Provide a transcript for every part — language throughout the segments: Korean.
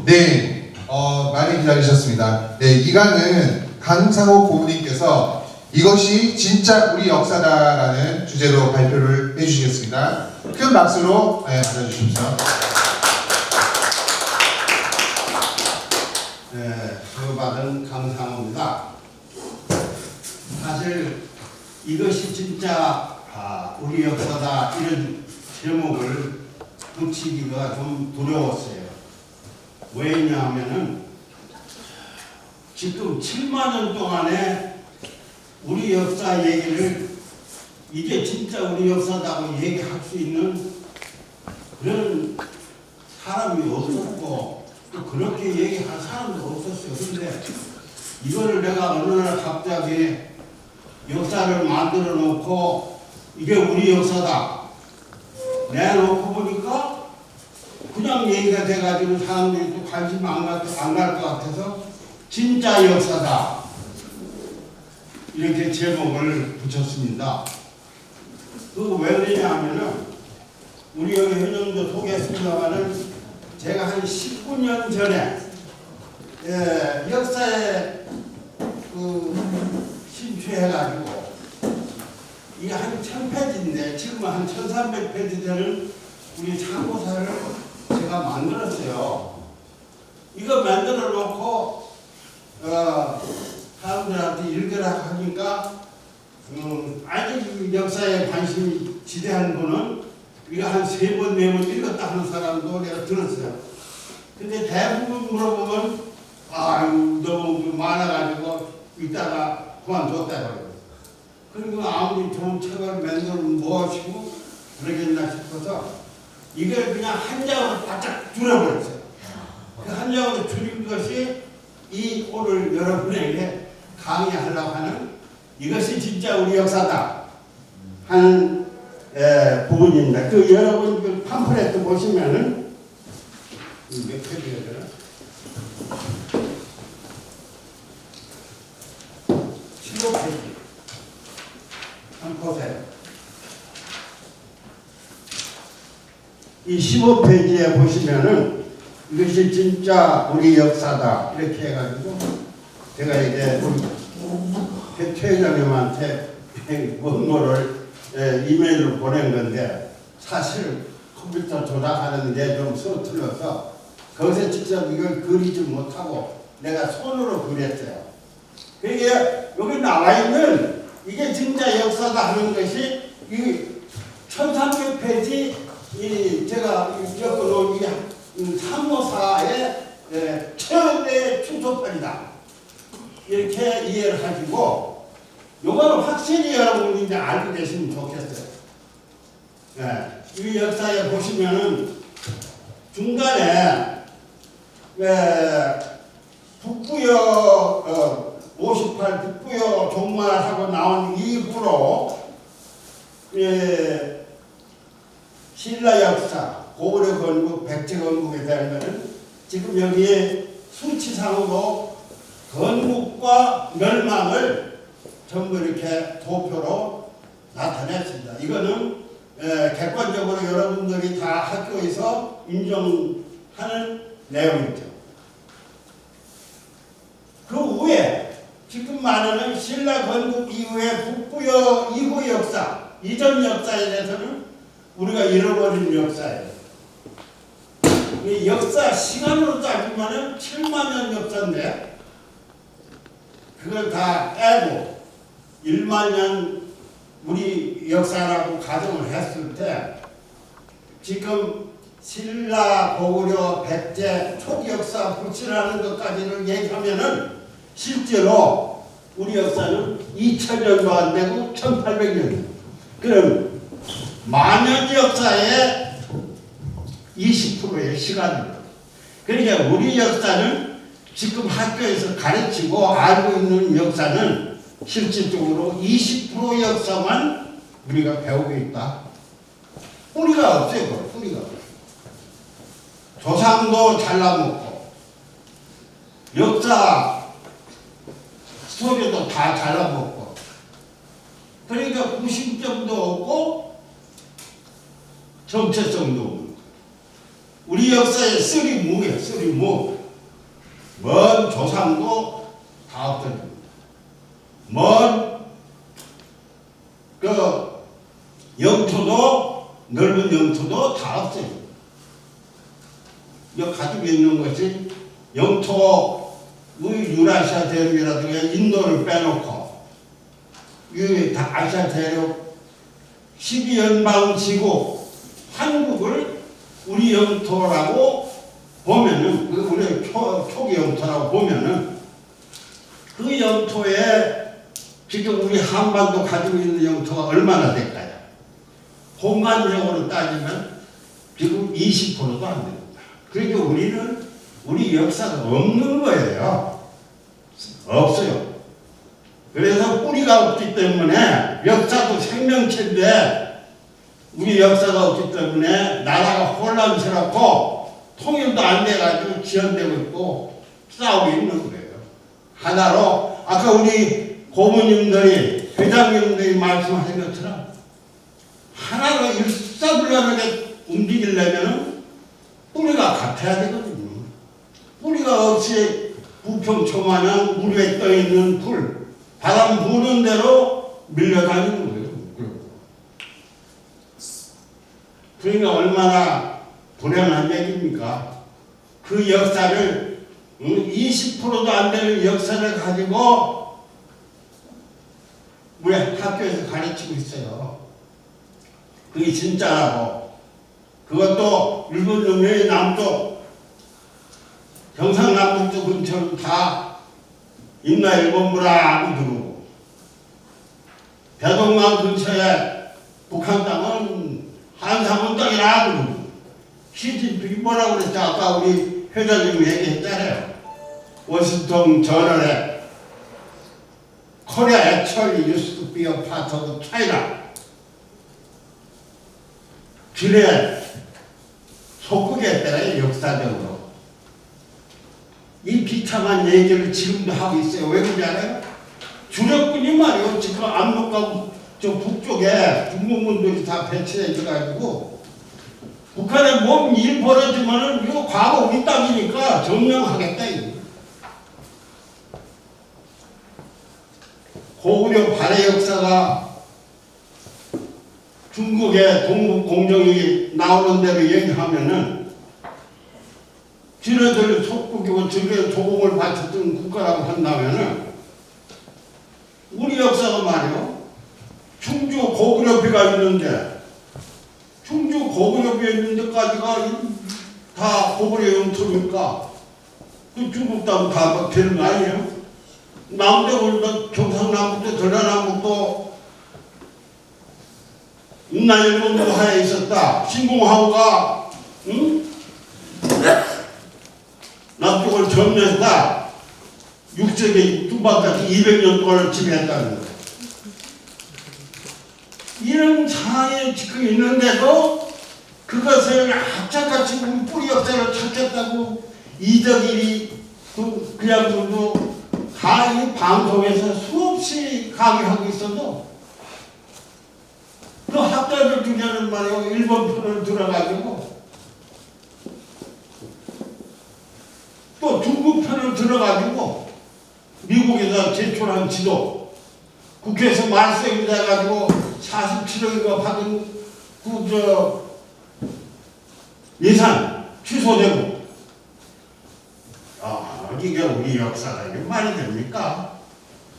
네, 많이 기다리셨습니다. 네, 이강은 강상옥 고문님께서 이것이 진짜 우리 역사다라는 주제로 발표를 해주시겠습니다. 큰 박수로 맞아주십시오. 네, 수여받은 강상호입니다. 사실 이것이 진짜 우리 역사다 이런 제목을 붙이기가 좀 두려웠어요. 왜냐하면은 지금 7만 년 동안에 우리 역사 얘기를 이게 진짜 우리 역사다고 얘기할 수 있는 그런 사람이 없었고 또 그렇게 얘기할 사람도 없었어요. 근데 이거를 내가 어느 날 갑자기 역사를 만들어 놓고 이게 우리 역사다 내놓고 보니까 그냥 얘기가 돼가지고 사람들이 또 관심 안 갈 것 같아서 진짜 역사다 이렇게 제목을 붙였습니다. 그거 왜 그러냐 하면은 우리 여기 현영도 소개했습니다만은 제가 한 19년 전에 역사에 심취해가지고 이게 한 1000페이지인데 지금은 한 1300페이지 되는 우리 참고서를 제가 만들었어요. 이거 만들어 놓고 사람들한테 읽으라 하니까 아직 역사에 관심이 지대한 분은 이거 한 3번, 4번 읽었다 하는 사람도 내가 들었어요. 근데 대부분 물어보면 너무 많아가지고 이따가 그만뒀다 그래요. 그리고 아무리 좋은 책을 만들면 무엇이고 그러겠나 싶어서 이걸 그냥 한 장으로 바짝 줄여버렸어요. 그 한 장으로 줄인 것이 이 오늘 여러분에게 강의하려고 하는 이것이 진짜 우리 역사다 하는 부분입니다. 그 여러분 그 팜플렛 보시면은 몇 페이지가 되나? 15페이지. 한번 보세요. 이 15페이지에 보시면은 이것이 진짜 우리 역사다 이렇게 해가지고 제가 이제 우리 최 회장님한테 원고를 이메일로 보낸 건데 사실 컴퓨터 조작하는 게 좀 서툴러서 거기서 직접 이걸 그리지 못하고 내가 손으로 그렸어요. 그게 여기 나와 있는 이게 진짜 역사다 하는 것이 이 1300페이지 이 제가 적어놓은 이 참모사의 최대 추조편이다. 이렇게 이해를 하시고 요거는 확실히 여러분이 이제 알고 계시면 좋겠어요. 이 역사에 보시면은 중간에 북부여 58 북부여 종말하고 나온 이후로 신라 역사, 고구려 건국, 백제 건국에 대한 지금 여기에 수치상으로 건국과 멸망을 전부 이렇게 도표로 나타냈습니다. 이거는 객관적으로 여러분들이 다 학교에서 인정하는 내용이죠. 그 후에 지금 말하는 신라 건국 이후의 북부여 이후 역사, 이전 역사에 대해서는 우리가 잃어버린 역사예요. 이 역사 시간으로 따지면 7만 년 역사인데 그걸 다 빼고 1만 년 우리 역사라고 가정을 했을 때 지금 신라, 고구려, 백제 초기 역사 불신하는 것까지를 얘기하면은 실제로 우리 역사는 2000년도 안 되고 1800년. 그럼 만년 역사의 20%의 시간입니다. 그러니까 우리 역사는 지금 학교에서 가르치고 알고 있는 역사는 실질적으로 20% 역사만 우리가 배우고 있다. 뿌리가 없어요. 뿌리가. 조상도 잘라먹고 역사 스토리도 다 잘라먹고 그러니까 구심점도 없고 정체성도 없는 거예요. 우리 역사에 쓰리무예요. 쓰리무. 먼 조상도 다 없어집니다. 그 영토도 넓은 영토도 다 없어집니다. 이거 가지고 있는 것이 영토 유라시아 대륙이라든가 인도를 빼놓고 이 아시아 대륙 12연방지구 한국을 우리 영토라고 보면은 우리 초기 영토라고 보면은 그 영토에 지금 우리 한반도 가지고 있는 영토가 얼마나 될까요? 공간적으로 따지면 지금 20%도 안 됩니다. 그러니까 우리는 우리 역사가 없는 거예요. 없어요. 그래서 뿌리가 없기 때문에 역사도 생명체인데 우리 역사가 없기 때문에 나라가 혼란스럽고 통일도 안 돼가지고 지연되고 있고 싸우고 있는 거예요. 하나로 아까 우리 고모님들이 회장님들이 말씀하신 것처럼 하나로 일사불란하게 움직이려면 뿌리가 같아야 되거든요. 뿌리가 없이 부평초마냥 물 위에 떠있는 풀, 바람 부는 대로 밀려다니는 거예요. 그러니까 얼마나 불행한 얘기입니까? 그 역사를 20%도 안 되는 역사를 가지고 우리 학교에서 가르치고 있어요. 그게 진짜라고. 그것도 일본 놈의 남쪽 경상남북도 근처는 다 임나일본부라고 부르고 대동강 근처에 북한 땅은 한사문 땅이라 부르고 시진핑이 뭐라고 그랬죠? 아까 우리 회장님이 얘기했잖아요. 워싱턴 저널에 Korea actually used to be a part of China. 그래 속국했잖아요. 역사적으로. 이 비참한 얘기를 지금도 하고 있어요. 왜 그런지 알아요? 주력군이 말이요. 지금 압록강 저 북쪽에 중국군들이 다 배치해져가지고 북한에 몸 일 벌어지면은 이거 과거 우리 땅이니까 점령하겠다. 이거. 고구려 발해 역사가 중국의 동북 공정이 나오는 대로 얘기하면은 지네들 속국이고 지네 조공을 바쳤던 국가라고 한다면은 우리 역사가 말이요. 충주 고구려비가 있는데 충주 고구려비가 있는 데까지가 다 고구려 영토니까 그 중국 땅 다 되는 거 아니에요? 남대골도 경상남북도 전라남북도 임나일본도 하에 있었다. 신공항우가 남쪽을 점령했다. 6세기 중반까지 200년 동안 지배했다는 거예요. 이런 상황이 지금 있는데도 그것을 악착같이 우리 뿌리 역사를 찾겠다고 이덕일이 그 양들도 다 이 방송에서 수없이 강의하고 있어도 그 학자들 중에는 말이요 일본 편을 들어가지고 또 중국 편을 들어가지고 미국에서 제출한 지도 국회에서 말씀이 돼가지고 47억인가 받은 그 예산 취소되고 이게 우리 역사가 이게 말이 됩니까?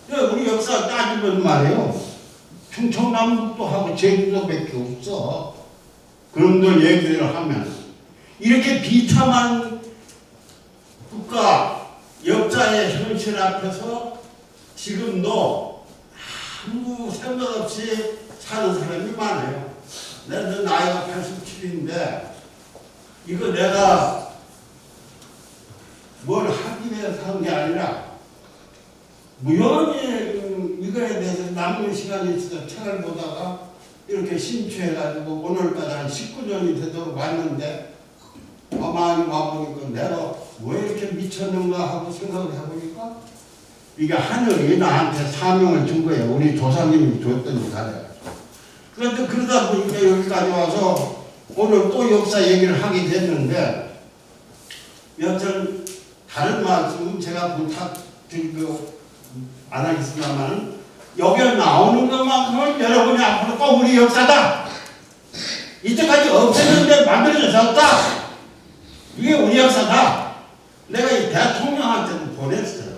우리 역사 따지면 말이에요 충청남북도 하고 제주도밖에 없어. 그런들 얘기를 하면 이렇게 비참한 국가 역사의 현실 앞에서 지금도 아무 생각 없이 사는 사람이 많아요. 내 나이가 87인데 이거 내가 뭘 하기 위해서 한 게 아니라 무연히 이거에 대해서 남는 시간이 있어서 책을 보다가 이렇게 심취해가지고 오늘까지 한 19년이 되도록 왔는데 가만히 와보니까 내가 왜 이렇게 미쳤는가 하고 생각을 해보니까 이게 하늘이 나한테 사명을 준 거예요. 우리 조상님이 줬던 거잖아요. 그런데 그러다 보니까 여기까지 와서 오늘 또 역사 얘기를 하게 됐는데 여튼 다른 말씀 제가 부탁드리고 안 하겠습니다만 여기에 나오는 것만큼은 여러분이 앞으로 꼭 우리 역사다. 이때까지 없었는데 만들어졌다. 이게 우리 역사다. 내가 이 대통령한테도 보냈어요.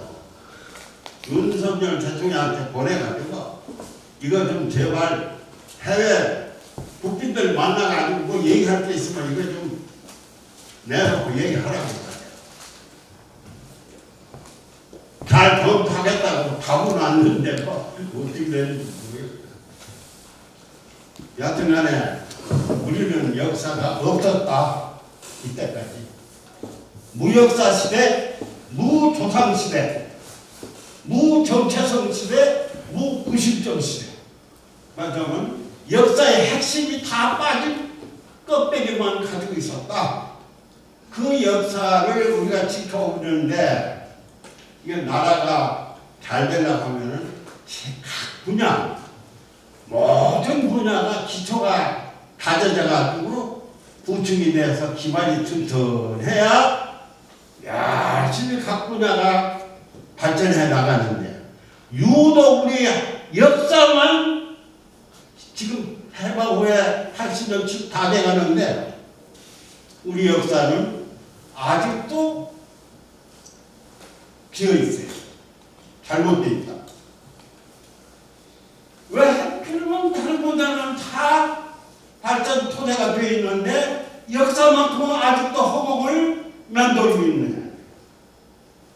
윤석열 대통령한테 보내가지고 이거 좀 제발 해외 국빈들 만나가지고 뭐 얘기할 게 있으면 이거 좀 내놓고 얘기하라고. 잘 검토하겠다고 답은 왔는데 뭐 어떻게 되는지 모르겠어요. 여튼간에 우리는 역사가 없었다. 이때까지 무역사 시대, 무조상 시대, 무정체성 시대, 무구실점 시대. 말하자면 역사의 핵심이 다 빠진 껍데기만 가지고 있었다. 그 역사를 우리가 지켜오는데 이게 나라가 잘 되려고 하면은 각 분야, 모든 분야가 기초가 다져져 가지고 구축이 돼서 기반이 튼튼해야 열심히 각 분야가 발전해 나가는데 유독 우리 역사만 지금 해방 후에 80년 다 돼가는데 우리 역사는 아직도 비어있어요. 잘못되어 있다. 왜? 그러면 다른 분야는 다 발전 토대가 되어 있는데 역사만큼은 아직도 허공을 만들고 있느냐.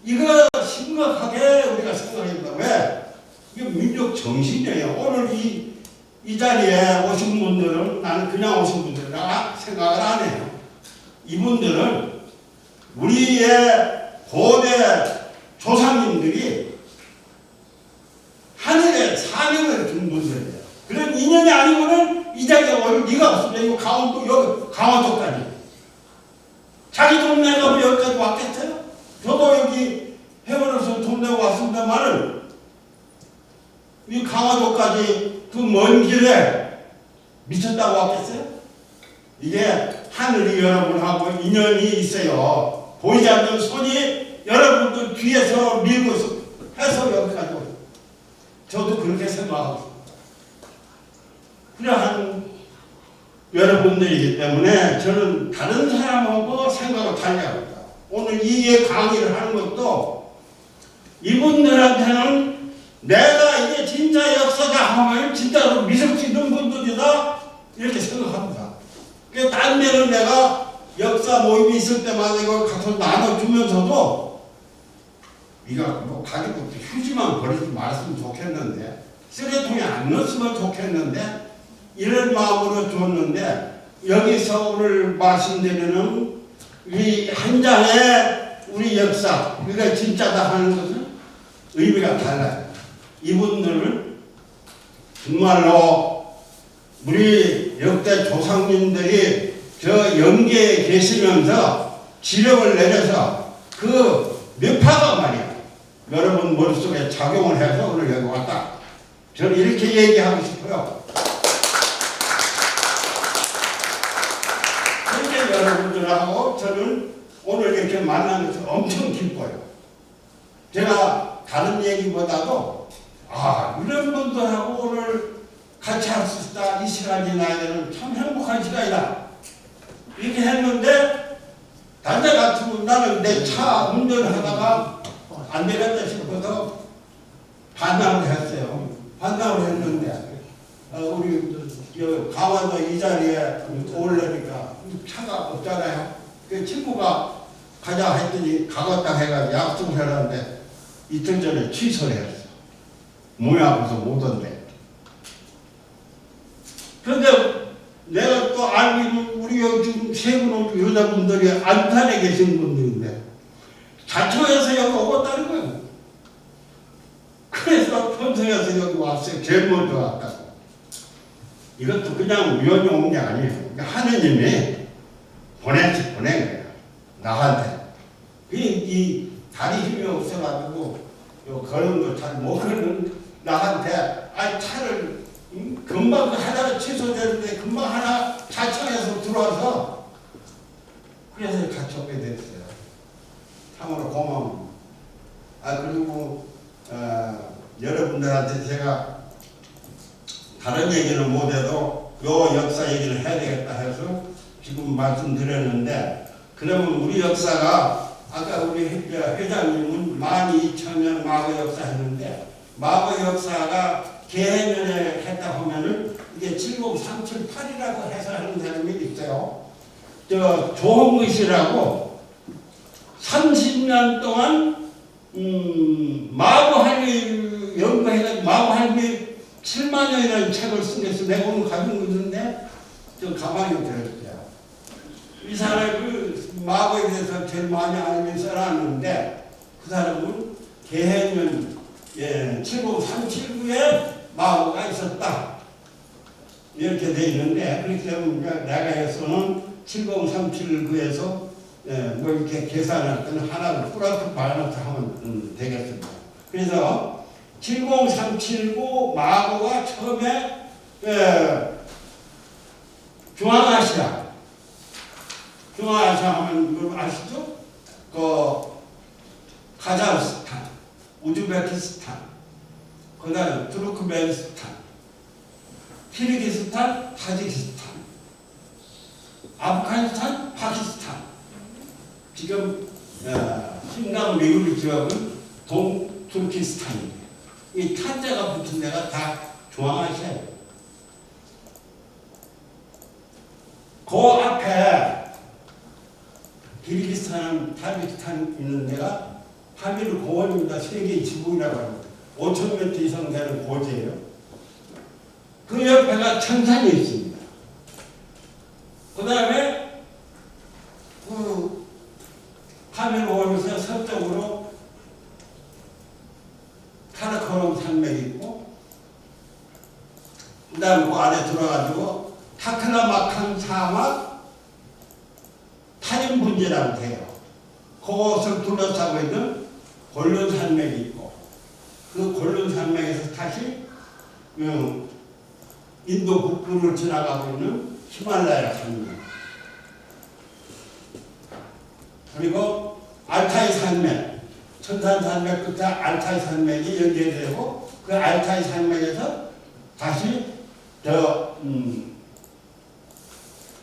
이거 심각하게 우리가 생각해야 돼. 왜? 이게 민족 정신이에요. 오늘 이 자리에 오신 분들은 나는 그냥 오신 분들이라 생각을 안 해요. 이분들은 우리의 고대 조상님들이 하늘에 사명을 준 분들이에요. 그런 인연이 아니고는 이 자리에 올 리가 없습니다. 이거 강원도, 여기 강원도까지. 자기 동네 가면 여기까지 왔겠어요? 저도 여기 해원에서 돈 내고 왔습니다만은 이 강화도까지 그 먼 길에 미쳤다고 왔겠어요? 이게 하늘이 여러분하고 인연이 있어요. 보이지 않는 손이 여러분들 뒤에서 밀고 해서 여기까지 오죠. 저도 그렇게 생각하고 있습니다. 그러한 여러분들이기 때문에 저는 다른 사람하고 생각을 달리합니다. 오늘 이 강의를 하는 것도 이분들한테는 내가 이게 진짜 역사다 하면 진짜로 믿을 수 있는 분들이다 이렇게 생각합니다. 그러니까 딴 데는 내가 역사 모임이 있을 때마다 이걸 가서 나눠주면서도 이거 뭐 가지고 휴지만 버리지 말았으면 좋겠는데 쓰레통에 안 넣었으면 좋겠는데 이런 마음으로 줬는데 여기서 오늘 말씀드리는 이 한 장의 우리 역사 우리가 진짜다 하는 것은 의미가 달라요. 이분들은 정말로 우리 역대 조상님들이 저 영계에 계시면서 지령을 내려서 그 묘파가 말이야 여러분 머릿속에 작용을 해서 오늘 여기 왔다. 저는 이렇게 얘기하고 싶어요. 그렇게 여러분들하고 저는 오늘 이렇게 만난 것을 엄청 기뻐요. 제가 다른 얘기보다도 이런 분들하고 오늘 같이 할 수 있다. 이 시간이 나에게는 참 행복한 시간이다. 이렇게 했는데 단자 같으면 나는 내 차 운전을 하다가 안 되겠다 싶어서 반납을 했어요. 반납을 했는데 우리 강원도 이 자리에 오려니까 차가 없잖아요. 그 친구가 가자 했더니 가겠다 해가지고 약속을 해놨는데 이틀 전에 취소를 했어. 몸이 아파서 못 온대. 그런데 내가 또 알고 있는 우리 여기 지금 세 분 여자분들이 안산에 계신 분들인데 자초해서 여기 오겠다는 거예요. 그래서 편성해서 여기 왔어요. 제일 먼저 왔다고. 이것도 그냥 우연히 온 게 아니에요. 하느님이 보낸 거예요. 나한테. 이 다리 힘이 없어가지고 그런 거 잘 모르는 나한테 차를 금방 하나가 취소되는데 금방 하나 차 하청에서 들어와서 그래서 같이 오게 됐어요. 참으로 고마워. 그리고 여러분들한테 제가 다른 얘기는 못해도 요 역사 얘기를 해야 되겠다 해서 지금 말씀드렸는데, 그러면 우리 역사가 아까 우리 회장님은 12,000년 마거 역사 했는데, 마거 역사가 개해년에 했다 하면은 이게 70378이라고 해석하는 사람이 있어요. 저 조홍근씨라고 30년 동안 마구할미 연구해가지고 마구할미 7만년이라는 책을 쓰면서 내가 오늘 가지고 있는데 좀 가만히 들었어요. 이 사람이 그 마구에 대해서 제일 많이 알면 써놨는데, 그 사람은 개해년 70379에 마구가 있었다 이렇게 돼 있는데, 그렇게 되면 내가 해서는 70379에서 뭐 이렇게 계산할 때는 하나를 플러스 마이너스 하면 되겠습니다. 그래서 70379 마고가 처음에 중앙아시아 하면 뭐 아시죠? 그 카자흐스탄, 우즈베키스탄, 그다음에 투르크메니스탄, 키르기스탄, 타지키스탄, 아프가니스탄, 파키스탄, 지금 신강 미국 지역은 동투르키스탄입니다. 이 탄자가 붙은 데가 다 중앙아시아예요. 그 앞에 키르기스탄, 타지키스탄 있는 데가 파미르 고원입니다. 세계 지붕이라고 합니다. 5,000m 이상 되는 고지예요. 그 옆에가 천산이 있습니다. 그 다음에 그 파미르 고원에서 서쪽으로 카라코럼 산맥이 있고, 그 다음에 그 안에 들어가지고 타클라마칸 사막 타림분지라고 돼요. 그것을 둘러싸고 있는 골륜 산맥이 있고, 그 골륜 산맥에서 다시 인도 북부를 지나가고 있는 히말라야 산맥, 그리고 알타이 산맥, 천산산맥 끝에 알타이 산맥이 연결되고, 그 알타이 산맥에서 다시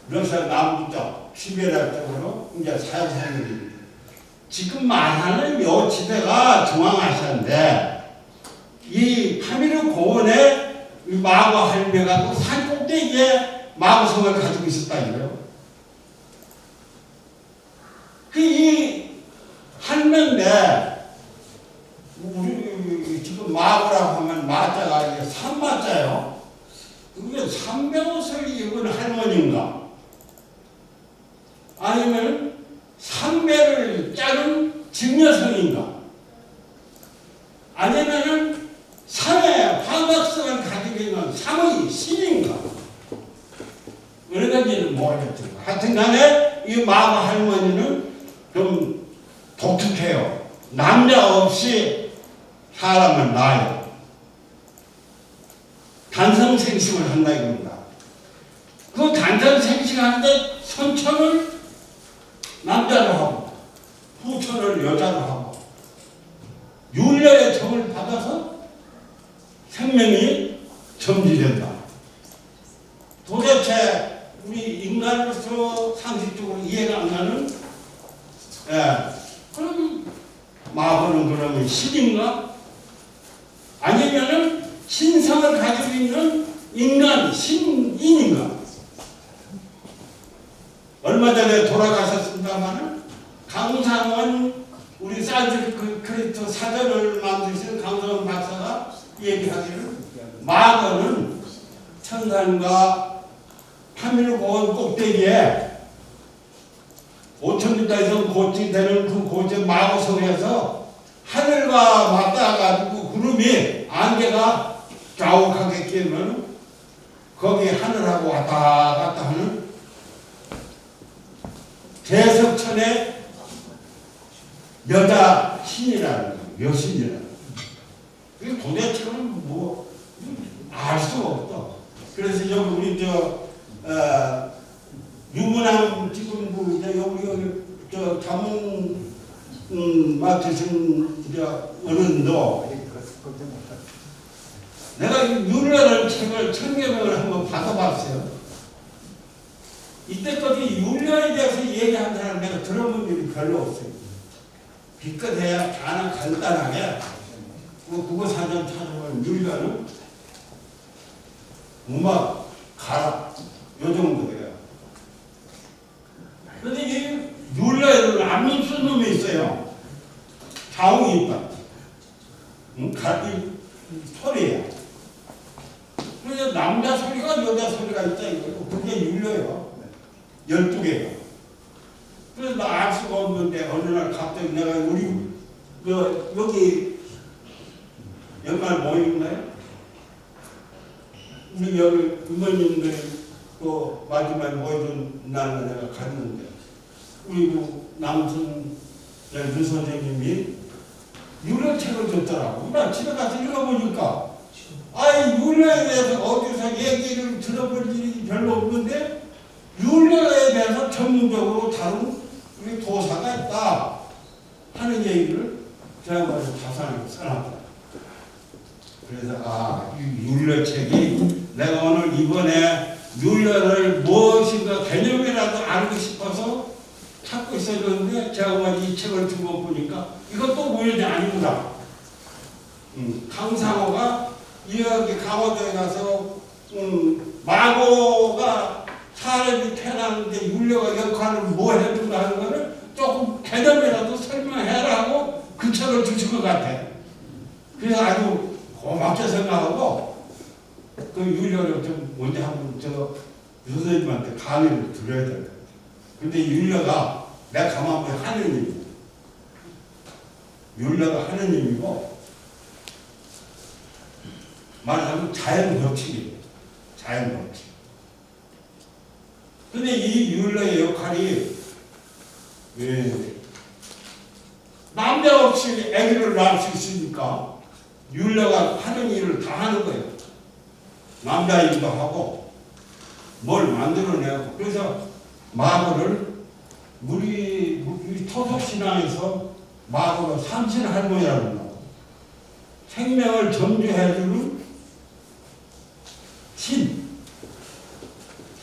러시아 남부쪽 시베리아 쪽으로 이제 사해산맥입니다. 지금 말하는 요 지대가 중앙아시아인데, 이 파미르 고원에 마고 할매가 산 꼭대기에 마고성을 가지고 있었다 이거예요. 이 할매인데, 우리 지금 마고라고 하면 마자가 이게 산마자예요. 그게 삼백옷을 입은 할머니인가? 아니면 삼배를 자른 직녀성인가? 아니면은 삼의 화각성을 가지고 있는 삼의 신인가? 어느 건지는 모르겠지만 하여튼 간에 이 마고 할머니는 좀 독특해요. 남자 없이 사람을 낳아요. 단성생식을 한다 이겁니다. 그 단성생식하는데 선천을 남자로 하고 후천을 여자로 하고 율려의 정을 받아서 생명이 점지된다. 도대체 우리 인간으로서 상식적으로 이해가 안 가는, 그럼 마고는 그러면 신인가? 아니면은 신성을 가지고 있는 인간, 신인인가? 얼마 전에 돌아가셨습니다마는 강상원, 우리 산스크리트 사전을 만드신 강상원 박사가 얘기하기를 마고는 천산과 파미르 고원 꼭대기에 5,000m 이상 고지 되는 그 고지 마고성에서 하늘과 맞닿아가지고 구름이 안개가 자욱하게 끼면 거기 하늘하고 왔다 갔다 하는 대석천의 여자 신이라는 거예요. 여신이라는 거예요. 그게 도대체는 뭐 알 수가 없다. 그래서 여기 우리 유부남 지금 여기 저 자문 맡으신 어른도 내가 율례를 책을 1000개명을 한번 받아봤어요. 이때까지 율례에 대해서 얘기한 사람 내가 들어본 적이 별로 없어요. 기껏해야 하나 간단하게 국어사전 찾아보면 율례는 음악, 가락 요 정도예요. 그런데 이 율례를 안 믿는 놈이 있어요. 자웅이 있다. 이 소리예요. 그래서 남자 소리가 여자 소리가 있다 이거예요. 그게 율례예요. 12개가. 그래서 나 알 수가 없는데 어느 날 갑자기 내가 우리 여기 연말 모임인가요? 우리 여기 부모님들 그 마지막에 모이던 날에 내가 갔는데 우리 남순 윤 선생님이 율례책을 줬더라고. 나 집에 가서 읽어보니까 아이 율례에 대해서 어디서 얘기를 들어볼 일이 별로 없는데 율례에 대해서 전문적으로 다룬 우리 도사가 있다 하는 얘기를 제가 먼저 자산하게 써놨다. 그래서 이 율례책이 내가 오늘 이번에 율례를 무엇인가 개념이라도 알고 싶어서 찾고 있었는데 제가 오늘 이 책을 두 번 보니까 이것도 우연이 아니구나. 강상호가 여기 강화도에 가서 마고가 사람이 태어났는데 율례가 역할을 뭐 해준다 하는 거를 조금 개념이라도 설명해라 하고 그 책을 주신 것 같아. 그래서 아주 고맙게 생각하고 그 율례를 좀 먼저 한번 선생님한테 강의를 드려야 될 것 같아. 근데 율례가 내가 가만 보면 하느님이야. 율례가 하느님이고 말하자면 자연 법칙이에요. 자연 법칙. 근데 이 율례의 역할이 남자 없이 아기를 낳을 수 있으니까 율례가 하는 일을 다 하는 거예요. 남자 일도 하고 뭘 만들어내고. 그래서 마고를 우리 토속신앙에서 마고를 삼신할머니라고 나와요. 생명을 점주해주는 신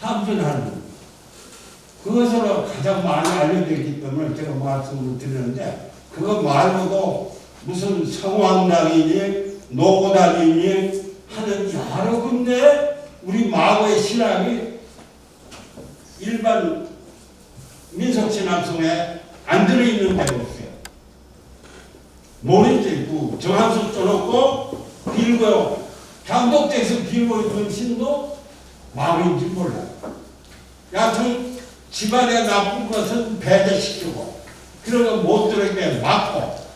삼신할머니. 그것으로 가장 많이 알려져 있기 때문에 제가 말씀을 드리는데 그거 말고도 무슨 성황당이니 노고당이니 하는 여러 군데 우리 마고의 신앙이 일반 민속신앙송에 안 들어있는 데가 없어요. 모래도 있고 정한수 써놓고 빌고 장독대에서 빌고 있는 신도 마고인지 몰라요. 여하튼 집안에 나쁜 것은 배제시키고 그런 거 못 들어있게 막고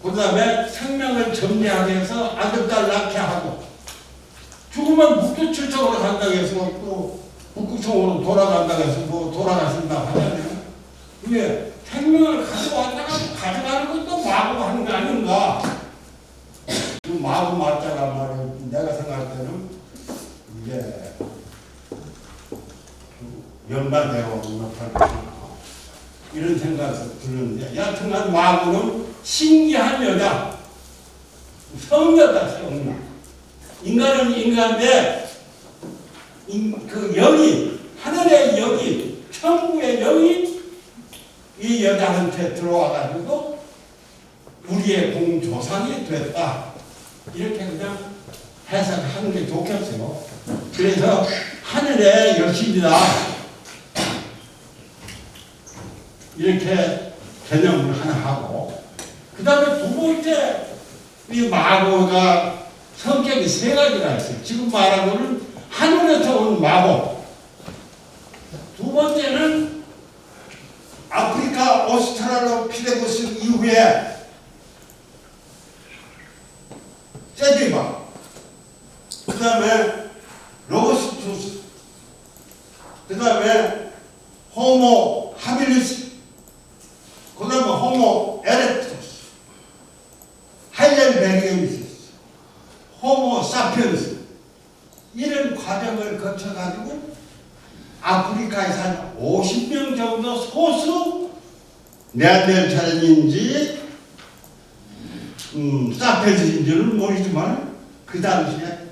그 다음에 생명을 정리하게 해서 아들, 딸 낳게 하고 죽으면 북두칠성으로 간다고 해서 또 북극성으로 돌아간다고 해서 뭐 돌아가신다고 하잖아요. 그게 생명을 가져왔다가 가져가는 것도 마구 하는 게 아닌가. 그 마구 맞자가 말이에요. 내가 생각할 때는 이게 연관되어 못할 이런 생각이 드는데 여하튼간 마구는 신기한 여자, 성녀다 성녀. 인간은 인간인데 그 영이 하늘의 영이 천국의 영이 이 여자한테 들어와가지고 우리의 공조상이 됐다. 이렇게 그냥 해석하는 게 좋겠어요. 그래서 하늘의 여신이다. 이렇게 개념을 하나 하고 그 다음에 두 번째 이 마고가 성격이 세 가지가 있어요. 지금 말하고는 하늘에서 온 마고. 두 번째는 아프리카 오스트랄로피테쿠스 이후에 세디바, 그 다음에 로버스투스, 그 다음에 호모 하빌리스, 그 다음에 호모 에렉투스, 하이델베르겐시스, 호모 사피엔스 이런 과정을 거쳐가지고 아프리카에 네안데르탈인지 사페즈인지는 모르지만 그 당시에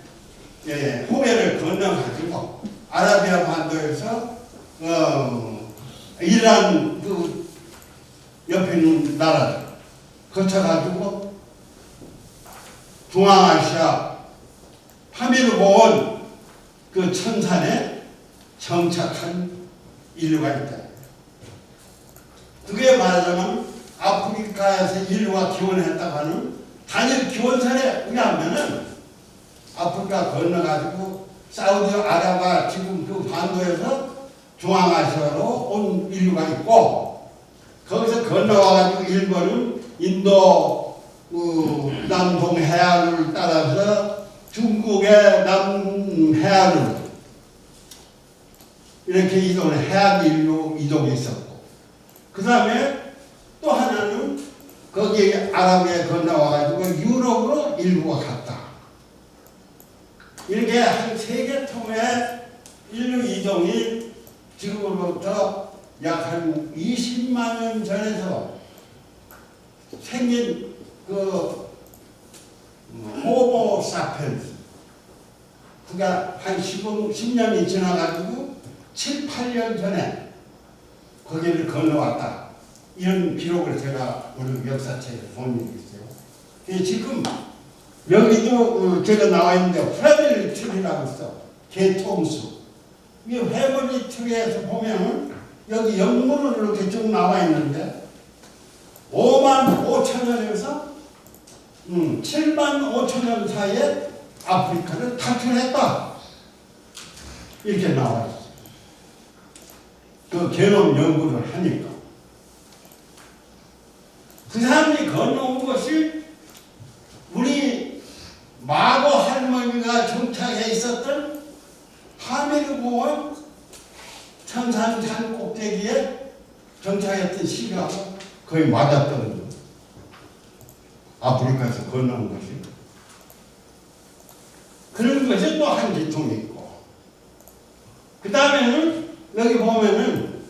호해를 건너가지고 아라비아 반도에서 이란 그 옆에 있는 나라들 거쳐가지고 중앙아시아 파미르본 그 천산에 정착한 인류가 있다. 그게 말하자면 아프리카에서 인류가 기원했다고 하는 단일 기원설에 의하면은 아프리카 건너가지고 사우디아라비아 지금 그 반도에서 중앙아시아로 온 인류가 있고 거기서 건너와가지고 일본은 인도 남동 해안을 따라서 중국의 남해안으로 이렇게 이동을 해안 인류 이동이 있었고 그 다음에 또 하나는 거기 아랍에 건너와가지고 유럽으로 인류가 갔다. 이렇게 한 세 개 통의 인류 이동이 지금으로부터 약 한 20만 년 전에서 생긴 그 호모 사피엔스 그가 한 10년이 지나가지고 7, 8년 전에 거기를 건너왔다. 이런 기록을 제가 오늘 역사책에 본 적이 있어요. 지금 여기도 제가 나와 있는데 패밀리 트리라고 있어. 개통수. 이 패밀리 트리에서 보면 여기 영문으로 이렇게 쭉 나와 있는데 5만 5천 년에서 7만 5천 년 사이에 아프리카를 탈출했다. 이렇게 나와 있어요. 그 게놈 연구를 하니까. 그 사람이 건너온 것이 우리 마고 할머니가 정착해 있었던 파미르고원 천산산 꼭대기에 정착했던 시가하고 거의 맞았던 거죠. 아프리카에서 건너온 것이. 그런 것이 또 한 계통이 있고. 그 다음에는 여기 보면은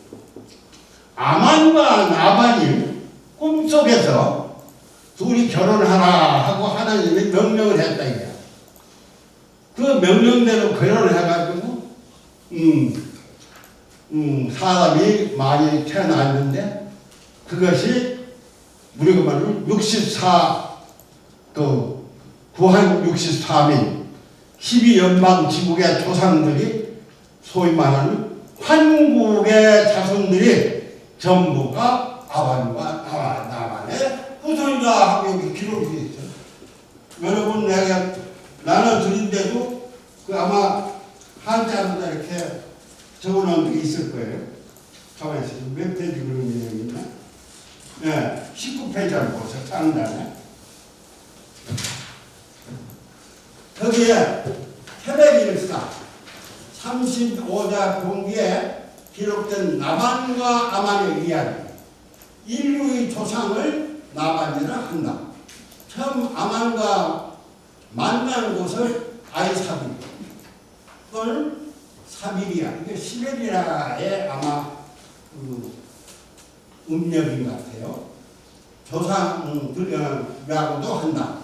아만과 나반이 꿈속에서 둘이 결혼하라 하고 하나님이 명령을 했다 이거야. 그 명령대로 결혼을 해가지고 사람이 많이 태어났는데 그것이 우리가 말하는 64 구한 64민 12연방 지국의 조상들이 소위 말하는 한국의 자손들이 전부가 아반과 나반의 후손이다 하고 여기 기록이 되어 있어요. 여러분 내가 나눠드린데도 그 아마 한자로 이렇게 적어놓은 게 있을 거예요. 가만히 있어요. 몇 페이지 그런 내용이 있나? 네, 19페이지를 보세요. 상단에. 거기에 태백일사 35자 공기에 기록된 나반과 아만의 이야기. 인류의 조상을 나반이라 한다. 처음 아만과 만난 곳을 아이사비 또는 사비리아, 이게 시베리아의 아마 음력인 것 같아요. 조상들하고도 한다.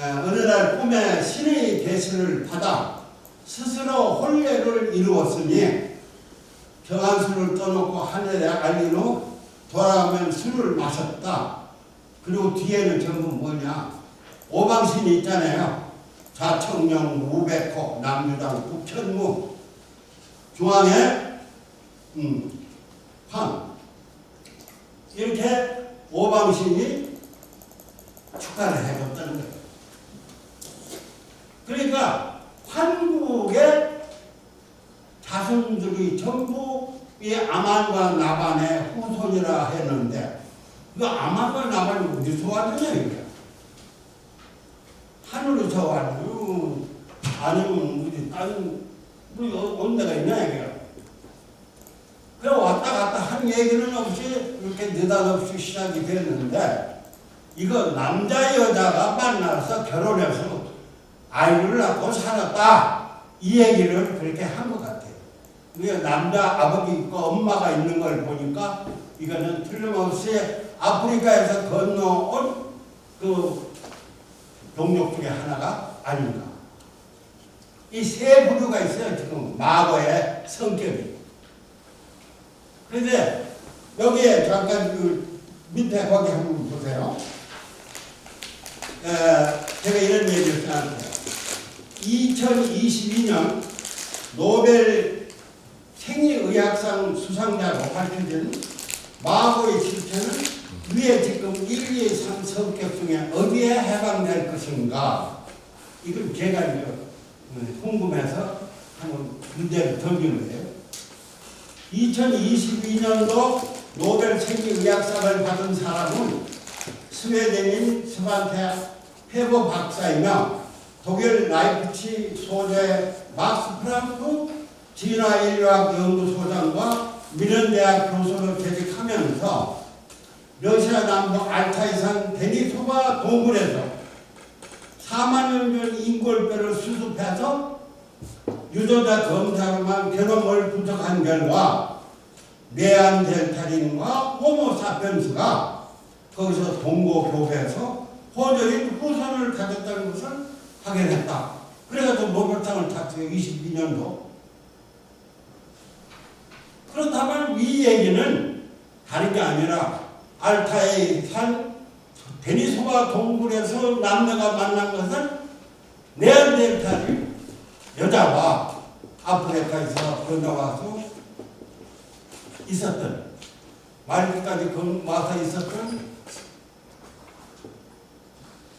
어느 날 꿈에 신의 계시를 받아 스스로 혼례를 이루었으니 경안술을 떠놓고 하늘에 알린 후 돌아오면 술을 마셨다. 그리고 뒤에는 전부 뭐냐? 오방신이 있잖아요. 자청령, 우백호, 남유당, 북현무, 중앙에 황. 이렇게 오방신이 축하를 해줬다는 거예요. 그러니까 한국의 자손들이 전부 이 아만과 나반의 후손이라 했는데 그 아만과 나반이 어디서 왔느냐 이게. 하늘에서 왔느냐 아니면 우리 다른 우리 온 데가 있냐 이게. 그래 왔다 갔다 한 얘기는 없이 이렇게 느닷없이 시작이 됐는데 이거 남자 여자가 만나서 결혼해서 아이를 낳고 살았다 이 얘기를 그렇게 한 것 같아요. 남자 아버지 있고 엄마가 있는 걸 보니까 이거는 틀림없이 아프리카에서 건너온 그 종족 중에 하나가 아닌가. 이 세 부류가 있어요. 지금 마거의 성격이. 그런데 여기에 잠깐 그 밑에 거기 한번 보세요. 제가 이런 얘기를 생각해요. 2022년 노벨 생리의학상 수상자로 밝혀진 마고의 실체는 위에 지금 1, 2, 3 성격 중에 어디에 해당될 것인가? 이걸 제가 이제 궁금해서 한번 문제를 던지는 거예요. 2022년도 노벨 생리의학상을 받은 사람은 스웨덴인 스반테 페버 박사이며 독일 라이프치 소재 막스 프랑크 진화인류학 연구소장과 미넨대학 교수로 재직하면서 러시아 남부 알타이산 데니소바 동굴에서 4만 년 전 인골뼈를 수습해서 유전자 검사로만 게놈을 분석한 결과 네안데르탈인과 호모사피엔스가 거기서 동고 교배에서 호적인 후손을 가졌다는 것을 확인했다. 그래가지고 노벨상을 탔어요. 22년도. 그렇다면 이 얘기는 다른 게 아니라 알타이 산 데니소바 동굴에서 남녀가 만난 것은 네안데르탈이 여자와 아프리카에서 건너와서 있었던 말기까지 와서 있었던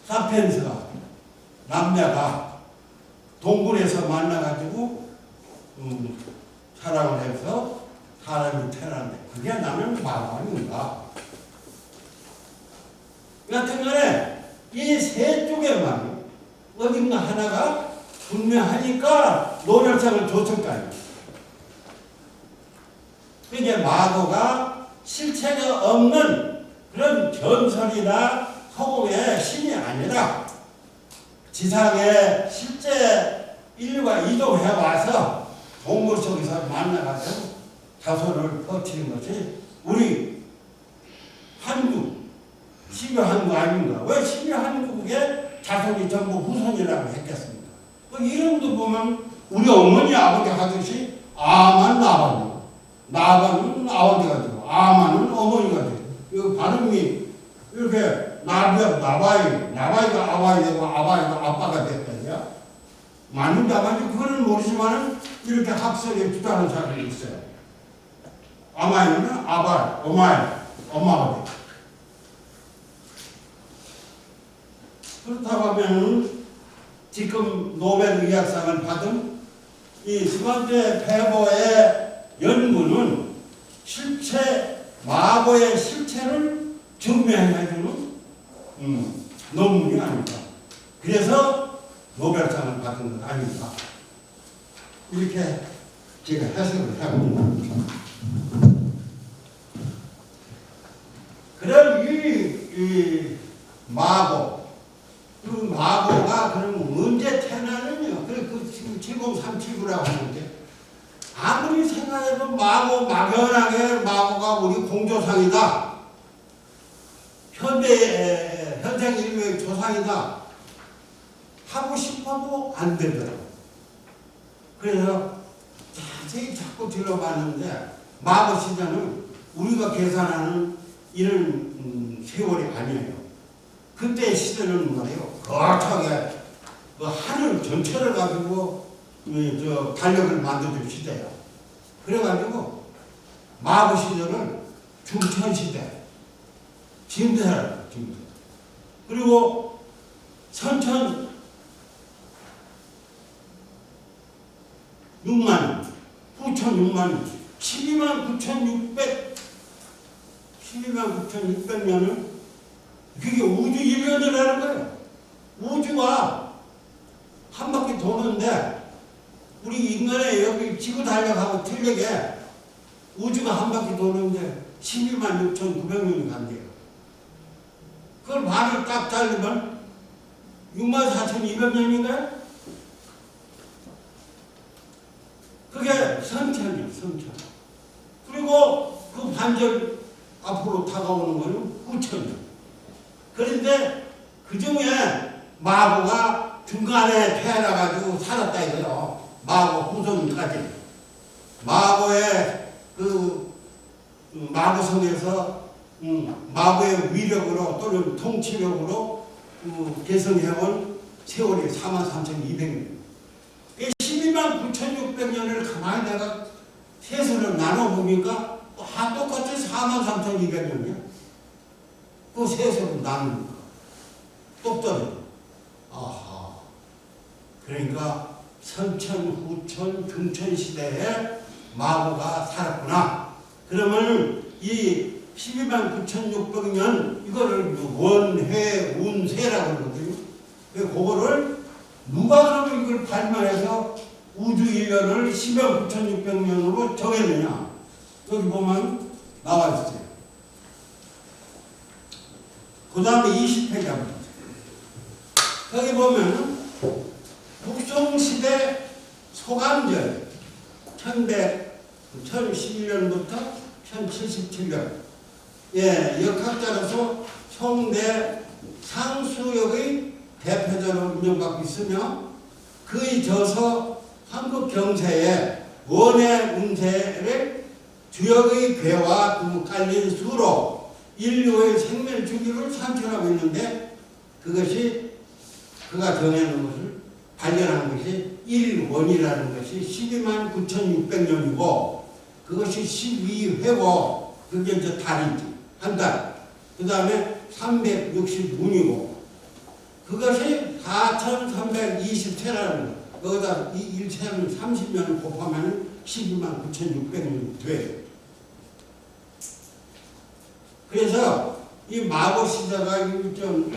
사피엔스가 남녀가 동굴에서 만나가지고 사랑을 해서 사람이 태어난다. 그게 나는 마고 아닌가. 여튼간에 이 세 쪽에만 어딘가 하나가 분명하니까 노벨상을 줬을 거 아니에요. 이게 마고가 실체가 없는 그런 전설이나 허공의 신이 아니라 지상에 실제 인류가 이동해 와서 동굴 속에서 만나가지고 자손을 퍼뜨린 것이 우리 한국 신유 한국 아닌가? 왜 신유 한국의 자손이 전부 후손이라고 했겠습니까? 그 이름도 보면 우리 어머니 아버지 하듯이 아만 나바니, 나바는 아버지가 되고 아만은 어머니가 되고 이 발음이 이렇게 나바이가 아바이 되고 아바이가 아빠가 됐다냐? 맞는지 안 맞는지 그거는 모르지만 이렇게 학설에 주장하는 사람이 있어요. 아마이는 아바이, 엄마가 되고. 그렇다고 하면 지금 노벨 의학상을 받은 이 스반테 페버의 연구는 실체, 마고의 실체를 증명해주는 논문이 아닙니다. 그래서 노벨상을 받은 것 아닙니다. 이렇게 제가 해석을 해봅니다. 그럼 이 마고, 그 마고가 그럼 언제 태어나느냐? 그 지금 7037구라고 하는데 아무리 생각해도 마고 막연하게 마고가 우리 공조상이다. 현생 인류의 조상이다. 하고 싶어도 안 되더라고. 그래서 자세히 자꾸 들어봤는데 마고 시대는 우리가 계산하는 이런 세월이 아니에요. 그때 시대는 말이에요. 거창하게 그 하늘 전체를 가지고 달력을 만들어준 시대예요. 그래가지고 마고 시대는 중천 시대, 진대라 진대. 그리고 선천 6만, 후천 6만, 12만 9,600년은 그게 우주 1년이라는 거예요. 우주가 한 바퀴 도는데 우리 인간의 여기 지구 달력하고 틀리게 우주가 한 바퀴 도는데 12만 6,900년이 간대요. 그걸 반을 딱 자르면 64,200년인가요? 그게 선천이에요, 선천. 그리고 그 반절 앞으로 다가오는 거는 후천이야. 그런데 그 중에 마고가 중간에 태어나가지고 살았다 이거요. 마고 후손까지. 마고의 그 마고성에서 마고의 위력으로 또는 통치력으로 개성해온 세월이 43,200년. 129,600년을 가만히 내가 세수를 나눠보니까 다 똑같이 43,200년이야. 그 세수를 나누니까 똑떨어져. 아하. 그러니까 선천, 후천, 등천 시대에 마고가 살았구나. 그러면 이 129,600년 이거를 원회, 운세라고 그러거든요. 그거를 누가 그러면 이걸 발명해서 우주 인연을 129,600년으로 정했느냐? 여기 보면 나와 있어요. 그 다음에 20회장. 여기 보면 북송시대 소감절 1111년부터 1077년. 예, 역학자로서 송대 상수역의 대표자로 인정받고 있으며 그의 저서 한국 경세에 원의 운세를 주역의 괴와 그 깔린 수로 인류의 생명 주기를 산출하고 있는데 그것이 그가 정해놓은 것을 발견한 것이 1원이라는 것이 129,600년이고 그것이 12회고 그게 이제 달이지 한 달. 그 다음에 360문이고 그것이 4,320세라는 거. 거기다 이 1세는 30년을 곱하면 129,600년이 돼. 그래서 이 마고 시대가 좀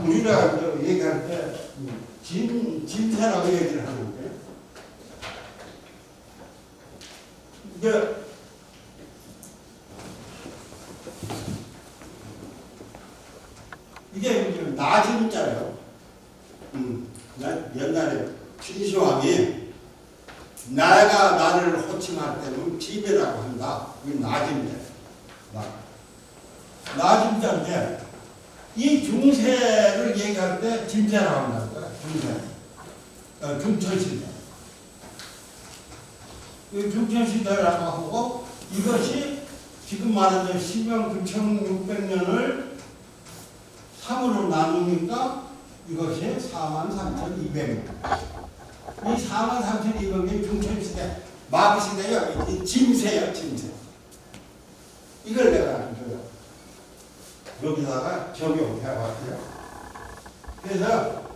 우리가 얘기할 때 진세라고 얘기를 하는데 이게 낮은 자예요. 옛날에 신시황이 내가 나를 호칭할 때는 집이라고 한다. 이게 낮은 자. 낮은 자인데 이 중세를 얘기할 때 진세라고 한다는 거야. 중세. 중천시대. 이 중천시대라고 하고 이것이 지금 말하는 129,600년을 3으로 나누니까 이것이 43,200년. 이 43,200년이 중천시대, 마귀시대요. 이 짐세요, 짐세. 이걸 내가 여기다가 적용해 봤어요. 그래서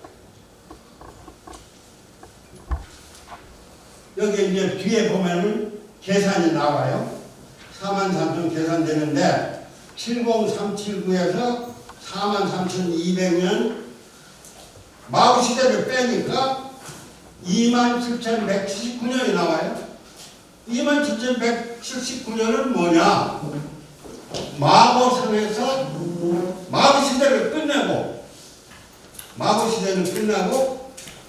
여기 이제 뒤에 보면은 계산이 나와요. 43,000 계산되는데 70379에서 43,200년 마구시대를 빼니까 27,179년이 나와요. 27,179년은 뭐냐? 마고성에서 마고시대를 끝내고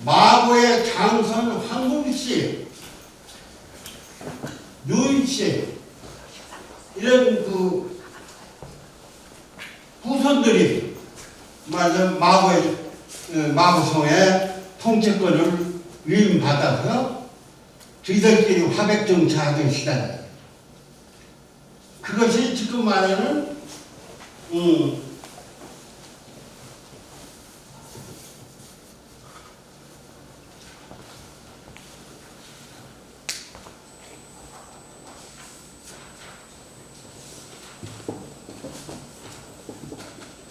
마고의 장선 황궁씨, 유인씨 이런 그 후손들이 말하자면 마고성의 통치권을 위임받아서 저희들끼리 화백정치하던 시대다. 그것이 지금 말하는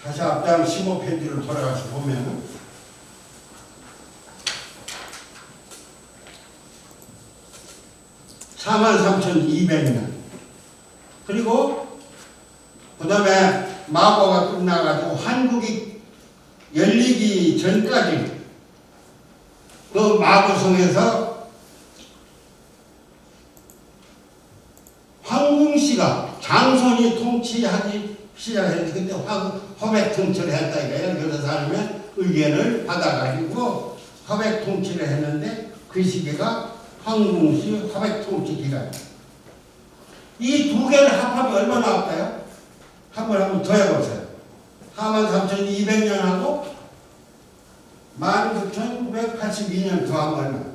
다시 앞장 15페이지를 돌아가서 보면 (43,200년) 그리고 그 다음에 마고가 끝나가지고 한국이 열리기 전까지 그 마고성에서 황궁씨가 장손이 통치하기 시작했는데 그때 화백 통치를 했다 이거예요. 여러 사람의 의견을 받아가지고 화백 통치를 했는데 그 시기가 황궁씨 화백 통치 기간. 이 두 개를 합하면 얼마 나올까요? 한번 더 해보세요. 43,200년하고 19,982년 더한 거는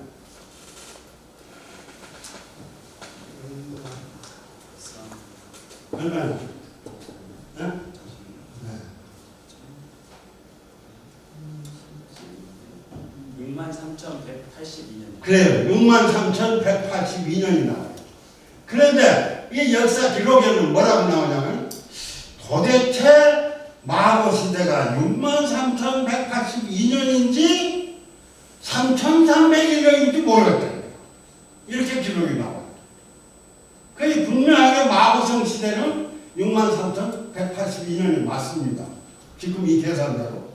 얼마나? 네? 63,182년. 그래요. 63,182년이 나와요. 그런데 이 역사 기록에는 뭐라고 나오냐면 도대체 마고 시대가 63,182년인지 3,301년인지 모르겠다. 이렇게 기록이 나와요. 그게 분명하게 마고성 시대는 63,182년이 맞습니다. 지금 이 계산대로.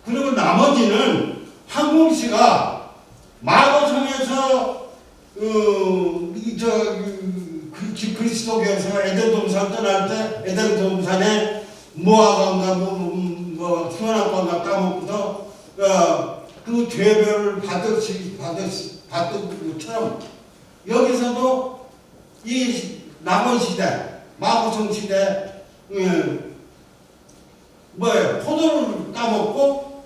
그리고 나머지는 황공씨가 마고성에서 그리스도교에서 에덴동산 떠날 때 에덴동산에 무화과인가 뭐 수원학과인가 까먹고서 그 죄별을 받은 것처럼 여기서도 이 남원 시대, 마고성 시대 뭐예요? 포도를 따먹고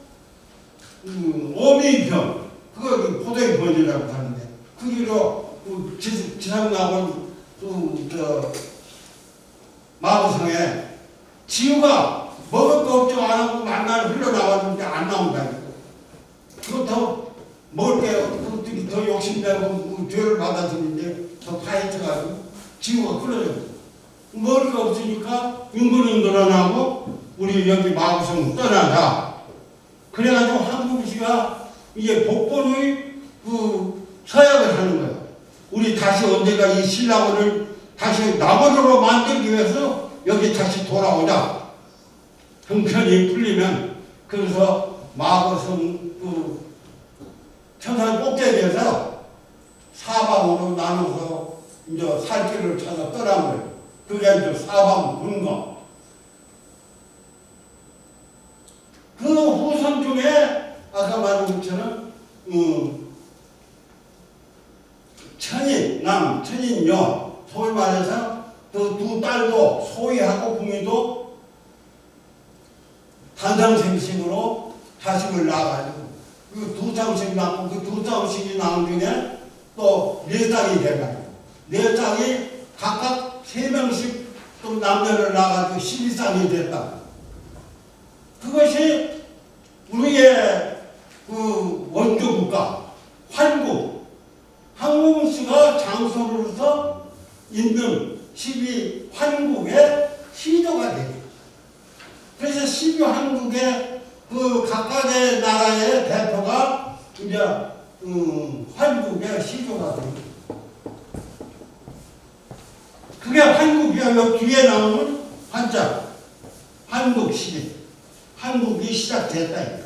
오미병 그거 포도의 번이라고 하는데 그기로 지상남원 마고성에 지우가 먹을 거 없죠 안 하고 만날 흘러나왔는데 안 나온다니까. 그거 더 먹을 게 더 욕심내고 죄를 받아들이는데 더 파헤쳐가지고 지우가 끊어져. 먹을 거 없으니까 윙글윙글하고 우리 여기 마고성 떠나자. 그래가지고 한국시가 이제 복본의 그 서약을 하는 거예요. 우리 다시 언제가 이 신라원을 다시 남원으로 만들기 위해서 여기 다시 돌아오자. 형편이 풀리면 그래서 마고성 그 천산 꼭대기에서 사방으로 나눠서 이제 살 길을 찾아 떠난 거예요. 그게 이제 사방 분거. 그 후손 중에 아까 말한 것처럼 천인, 천인, 여 소위 말해서 그 두 딸도 소희하고 궁이도 단상생식으로 자식을 낳아가지고 그 두 장씩 낳고 그 두 장씩이 낳은 중에 또 네 쌍이 돼가지고 네 쌍이 각각 세 명씩 또 남녀를 낳아가지고 12쌍이 됐다. 그것이 우리의 그 원조 국가 환국 황공씨가 장소로서 있는 12환국의 시조가 되죠. 그래서 12환국의 그 각각의 나라의 대표가 이제 환국의 시조가 됩니다. 그게 환국이야. 여기 뒤에 나오는 환자 한국 시대 한국이 시작됐다.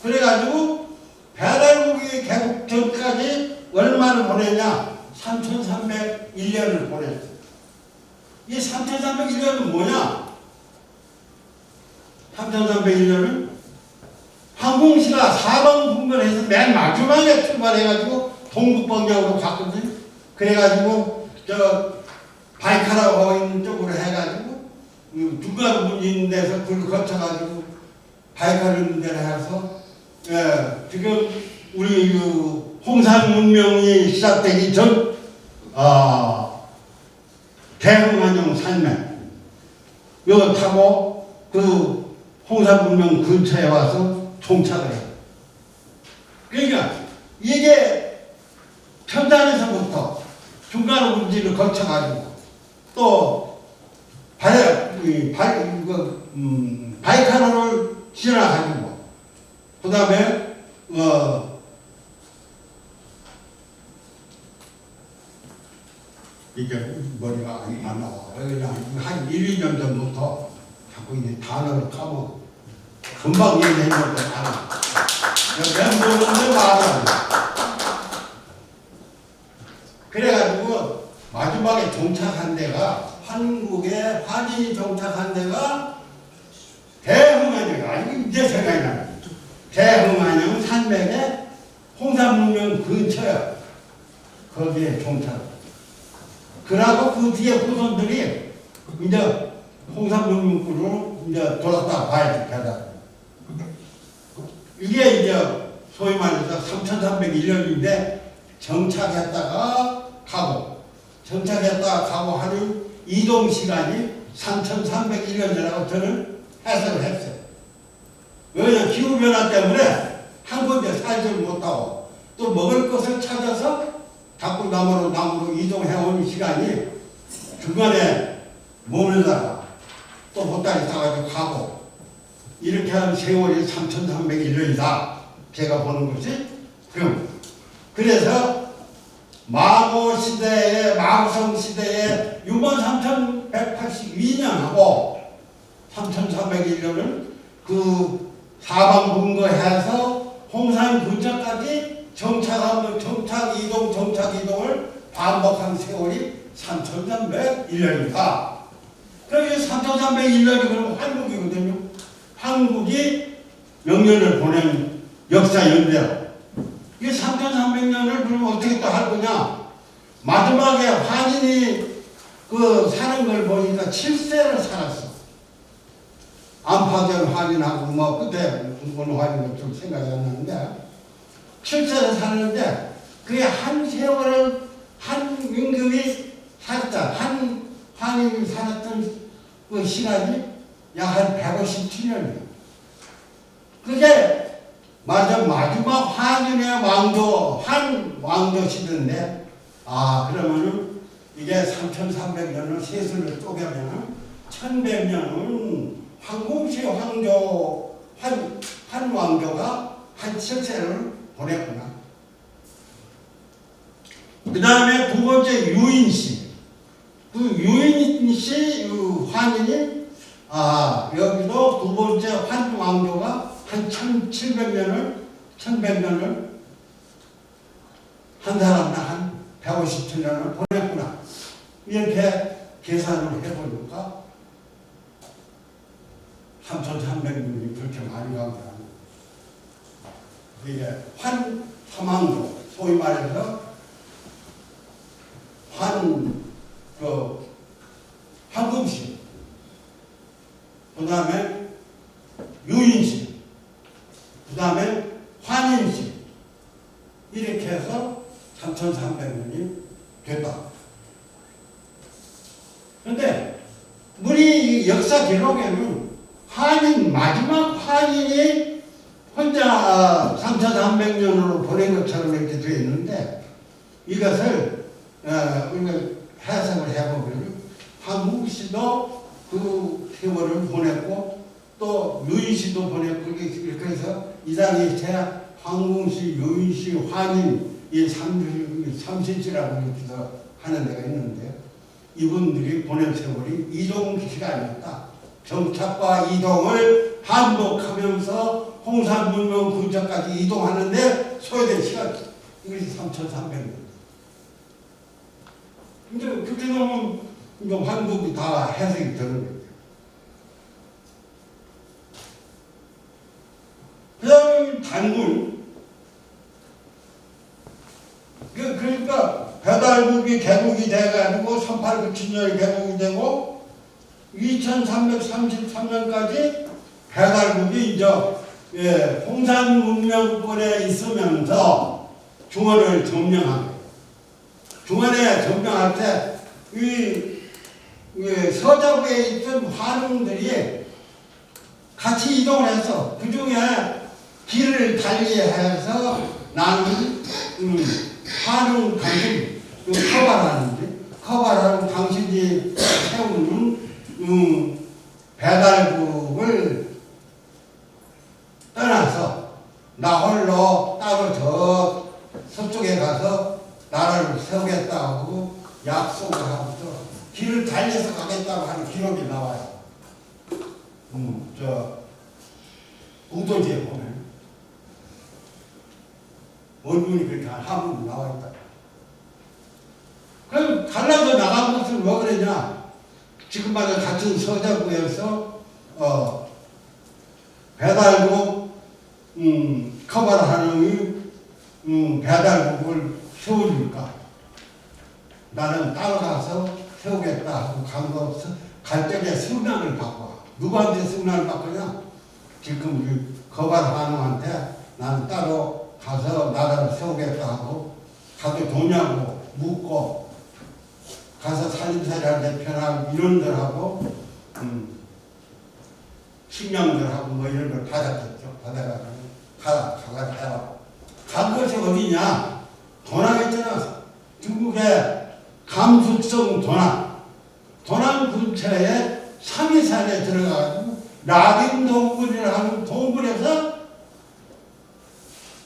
그래가지고 배달국이 개국 전까지 얼마를 보냈냐? 3,301년을 보냈어. 이 3,301년은 뭐냐? 3,301년은 황공씨가 사방분별해서 맨 마지막에 출발해가지고 동북방향으로 갔거든. 그래가지고 바이카라고 하고 있는 쪽으로 해가지고 중간 있는 데서 그걸 거쳐가지고 바이카를 있는 데를 해서 지금 우리 홍산 문명이 시작되기 전 대흥안녕 산맥 이거 타고 그 홍산 문명 근처에 와서 정착을 해요. 그러니까 이게 천단에서부터 중간 문지를 거쳐가지고 또 바이카노를 지나가지고 그 다음에 이게 머리가 안 나와. 그냥 한 1, 2년 전부터 자꾸 이제 단어를 까먹어. 금방 얘기해 볼 때 알아. 멘보는데 말하는 그래가지고 마지막에 정착한 데가 한국에 환인이 정착한 데가 대흥안녕. 아니 이제 생각이 나요. 대흥안녕 산맥에 홍산문명 근처야. 거기에 정착. 그러고 그 뒤에 후손들이 이제 홍산문명구로 이제 돌았다 봐야지, 배달. 이게 이제 소위 말해서 3301년인데 정착했다가 가고, 정착했다가 가고 하는 이동 시간이 3301년이라고 저는 해석을 했어요. 왜냐하면 기후변화 때문에 한 군데 살지 못하고 또 먹을 것을 찾아서 자꾸 나무로 이동해오는 시간이 중간에 머물다가 또 보따리 싸가지고 가고 이렇게 하는 세월이 3301년이다. 제가 보는 것이. 그래서 마고성 시대에 63,182년하고 3301년은 그 사방 분거해서 홍산 근처까지 정착 이동을 반복한 세월이 3,301년이다. 그럼 이 3,301년이 그러면 한국이거든요. 한국이 명년을 보낸 역사 연대로. 이 3,300년을 그러면 어떻게 또 할 거냐? 마지막에 환인이 그 사는 걸 보니까 7세를 살았어. 안파전 환인하고 뭐 그때 어느 환인도 좀 생각이 안 나는데 7세를 사는데 그게 한 세월을 한 임금이 살았다. 한 환인이 살았던 그 시간이 약 한 157년이에요. 그게 마지막 환인의 한 왕조 시대인데, 그러면은 이게 3,300년을 세순을 쪼개면은 1,100년은 황공시 한 왕조가 한 7세를 보냈구나. 그 다음에 두 번째 유인시. 그 유인시 환인이 여기도 두 번째 한 왕조가 한 1,100년을 한 사람당 한 157년을 보냈구나. 이렇게 계산을 해보니까 3,300년이 그렇게 많이 간 거야. 이게 환 삼왕조, 소위 말해서 황금시, 그 다음에 유인시, 그 다음에 환인시, 이렇게 해서 3,300년이 됐다. 그런데 우리 역사 기록에는 마지막 환인이 혼자 3,300년으로 보낸 것처럼 이렇게 되어 있는데, 이것을 우리가 해석을 해보면 황국시도 그 세월을 보냈고 또 유인시도 보냈고, 그래서 이 당시에 황궁시, 유인시, 환인 이 삼신시라고 이렇게도 하는 데가 있는데, 이분들이 보낸 세월이 이동 시간이었다. 정착과 이동을 반복하면서 홍산 문명 근처까지 이동하는데 소요된 시간, 이것이 3,300년. 근데 그렇게 되면 한국이 다 해석이 되는 거예요. 그 다음에 단군. 그러니까 배달국이 개국이 돼가지고 1897년에 개국이 되고 2333년까지 배달국이 이제 홍산 문명권에 있으면서 중원을 점령한 거예요. 중원에 점령할 때 이 서자부에 있던 환웅들이 같이 이동을 해서 그 중에 길을 달리해서 나는 환웅 당신 커버라는 당신이 세우는 배달국을 떠나서 나 홀로 따로 저 서쪽에 가서 나라를 세우겠다고 약속을 하고서 길을 달려서 가겠다고 하는 기록이 나와요. 저 우도지에 보면 원문이 그렇게 한문 나와 있다. 그럼 갈라져 나간 것은 뭐 그러냐? 지금마다 같은 서자구에서 배달국 커버를 하는 배달국을 세워줄까? 나는 따라가서 세우겠다 하고 갈 적에 승낙을 바꿔. 누구한테 승낙을 바꾸냐? 지금 거발 한웅한테 나는 따로 가서 나라를 세우겠다 하고 가도 도냐고 묻고 가서 살림살이한테 편하고 이런들하고 식량들하고 뭐 이런 걸 받았겠죠. 받아가지고 가라. 간 것이 어디냐? 도낭했잖아. 중국의 감숙성 도낭 근처에 상해산에 들어가가지고 라딘 동굴이라는 동굴에서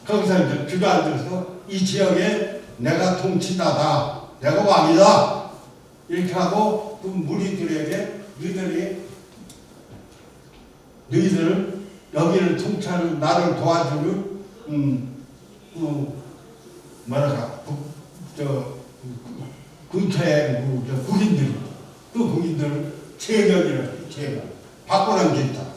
거기서 이제 주저앉아서 이 지역에 내가 통치자다, 내가 왕이다 이렇게 하고 그 무리들에게 너희들은 여기를 통치하는 나를 도와주는 근처에 국인들이 그 국인들을 재견이라고 재견 바꾸는 게 있다.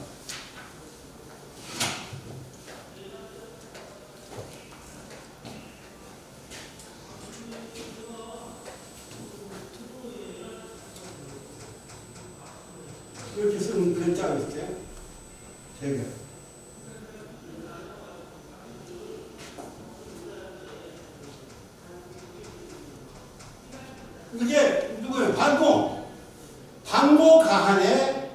이렇게 쓰는 글자가 있어요. 재견. 이게 누구예요? 반고 가한에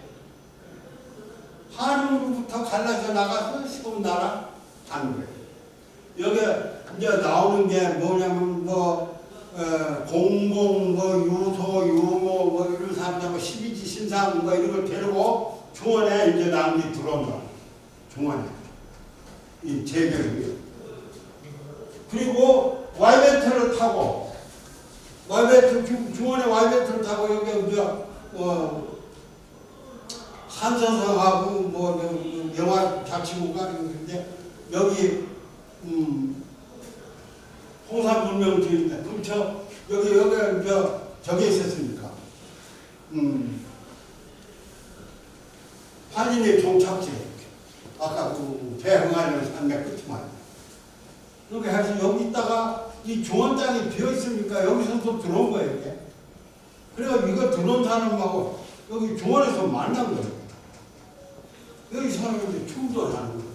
한으로부터 갈라져 나가서 시금나라 반고예요. 여기 이제 나오는 게 뭐냐면 공공 유소 유모 이런 사람들 12지 신상 이런 걸 데리고 중원에 이제 남이 들어온다. 중원에 이 재결이 그리고 와이베트를 타고 중원에 와이베트를 타고 여기 산서성하고 영화 자치구가 있는데 여기 홍산문명지인데 근처 여기 저기 있었으니까 한인의 종착지 아까 대흥하는 산맥 끝만 여기 해서 여기 있다가 이 중원 땅이 비어 있으니까 여기서 또 들어온 거예요 이게. 그래가 이거 들어온 사람하고 여기 중원에서 만난 거예요. 여기 사람이 충돌하는 거예요.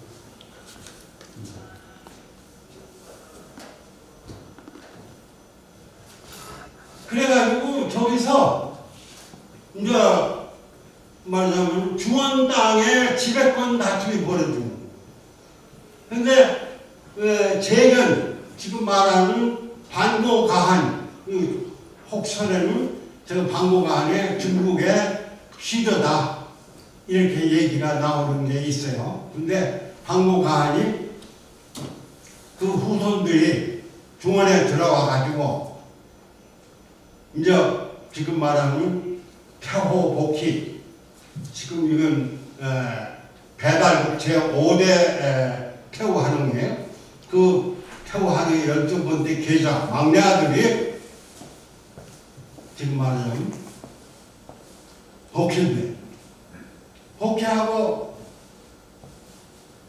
그래가지고 저기서 이제 말하자면 중원 땅의 지배권 다툼이 벌어지는 거예요. 근데 재견 지금 말하는 반고 가한 혹선에는 저 반고 가한의 중국의 시저다 이렇게 얘기가 나오는 게 있어요. 근데 반고 가한이 그 후손들이 중원에 들어와 가지고 이제 지금 말하는 폐호 복희 지금 이건 배달 제5대 태우 한웅이에요. 그 태우 한웅의 12번째 계좌 막내 아들이 지금 말하자면 복희인데 복희하고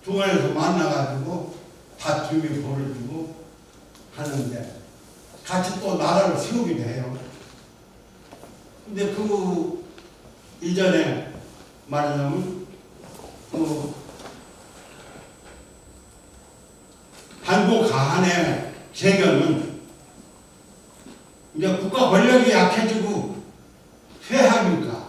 중원에서 만나가지고 다툼이 벌어지고 하는데 같이 또 나라를 세우기도 해요. 근데 그 이전에 말하자면 반고 가한의 재견은 이제 국가 권력이 약해지고 퇴하니까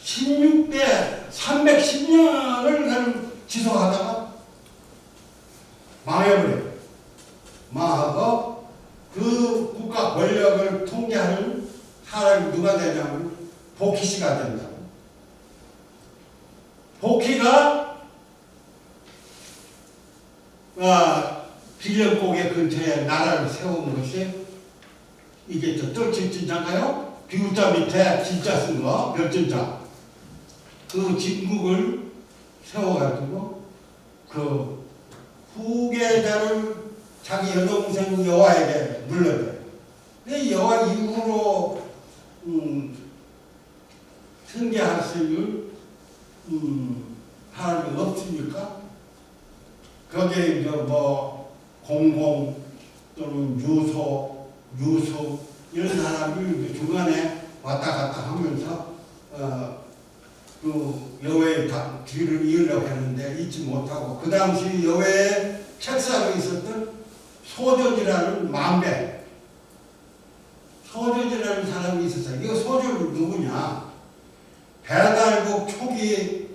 16대 310년을 지속하다가 망해버려요. 망하고 그 국가 권력을 통제하는 사람이 누가 되냐면 복희씨가 된다고. 복희가 비련고개 근처에 나라를 세운 것이 이게 저 떨칠진자인가요? 비구자 밑에 진자 쓴 거, 멸진자. 그 진국을 세워가지고 그 후계자를 자기 여동생 여와에게 물려줘요. 근데 여와 이후로 승계할 수 있는 사람이 없으니까 거기에 이제 공공 또는 유소, 유수 이런 사람이 중간에 왔다 갔다 하면서 그 여외의 길을 이으려고 했는데 잊지 못하고 그 당시 여외에 책상에 있었던 소전이라는 만배 소전이라는 사람이 있었어요. 이거 소전은 누구냐? 배달국 초기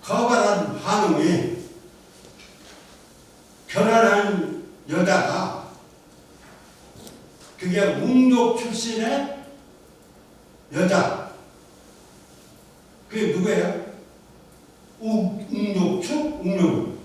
거발한 한웅이 결혼한 여자가 그게 웅족 출신의 여자. 그게 누구예요? 웅족추? 웅족.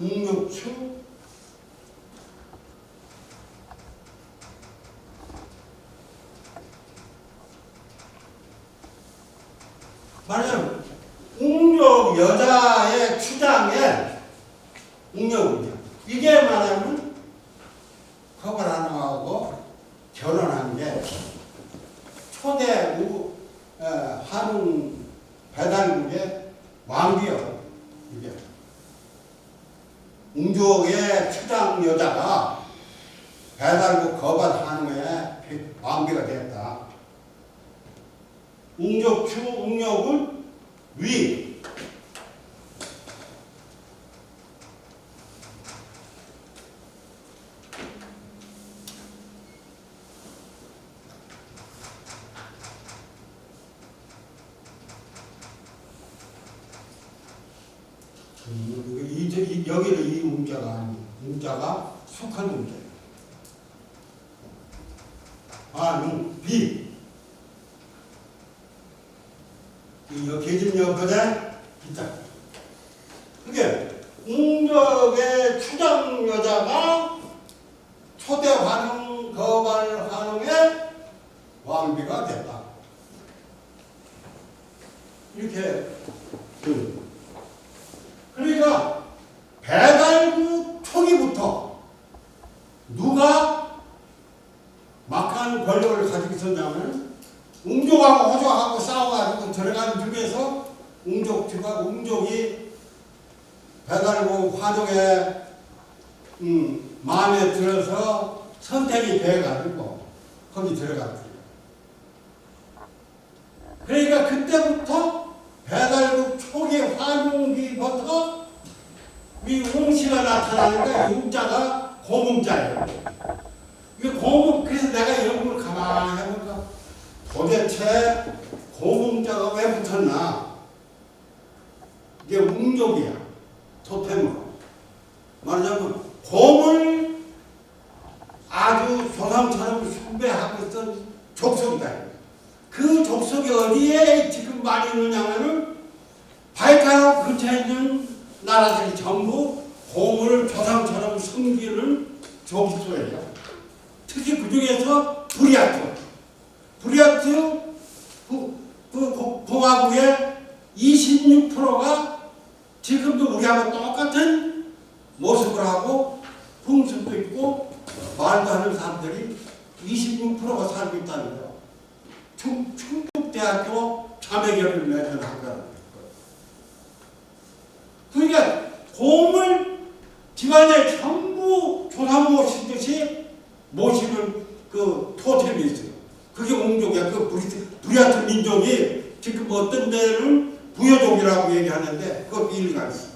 웅족추 말하자면 웅족 여자의 추장에 웅족이죠. 이게 말하면 커버라노하고 결혼한 게 초대 한웅 배달국의 왕비요. 이게 웅족의 추장 여자가 배달국 거발 한웅의 왕비가 됐다. 웅족추, 웅족은 위. 여기는 이 웅자가 아니고 웅자가 속한 웅자예요. 한웅, 비. 이 계집 여거든 있다. 그게 웅적의 추장 여자가 초대 환웅 거발 환웅의 왕비가 됐다. 이렇게 그러니까 배달국 초기부터 누가 막한 권력을 가지고 있었냐면 웅족하고 호족하고 싸워가지고 들어간 중에서 웅족이 배달국 화족의 마음에 들어서 선택이 돼가지고 거기 들어갔어요. 그러니까 그때부터 배달국 초기 환웅기부터 이 웅씨가 나타나니까 이 웅자가 고문자예요. 이게 고문, 그래서 내가 연구를 가만히 해보니까 도대체 고문자가 왜 붙었나? 이게 웅족이야. 토템으로. 말하자면 곰을 아주 조상처럼 숭배하고 있던 족속이다. 그 족속이 어디에 지금 많이 있느냐면은 발가락 근처에 있는 나라들이 전부 곰을 조상처럼 섬기는 족속이에요. 특히 그 중에서 브리아트 공화국의 26%가 지금도 우리하고 똑같은 모습을 하고 풍습도 있고 말도 하는 사람들이 26%가 살고 있다는 거예요. 충북대학교 자매결을 맺은 학교라는 거예요. 그러니까 곰을 집안에 전부 조상 모시듯이 모시는 그 토템이 있어요. 그게 웅족이야. 그 브리아트 민족이 지금 어떤 데는 부여족이라고 얘기하는데 그거 일리가 있어.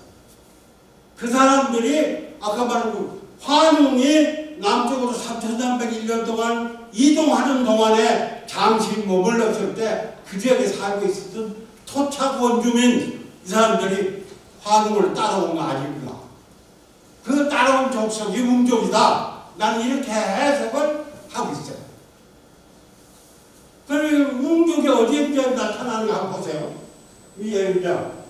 그 사람들이 아까 말한 그 환웅이 남쪽으로 3,301년 동안 이동하는 동안에 잠시 머물렀을 때 그 지역에 살고 있었던 토착 원주민 이 사람들이 환웅을 따라온 거 아닙니까? 그 따라온 족속이 웅족이다. 나는 이렇게 해석을 하고 있어요. 그러면 웅족이 어디에 나타나는가 한번 보세요. 위에 그냥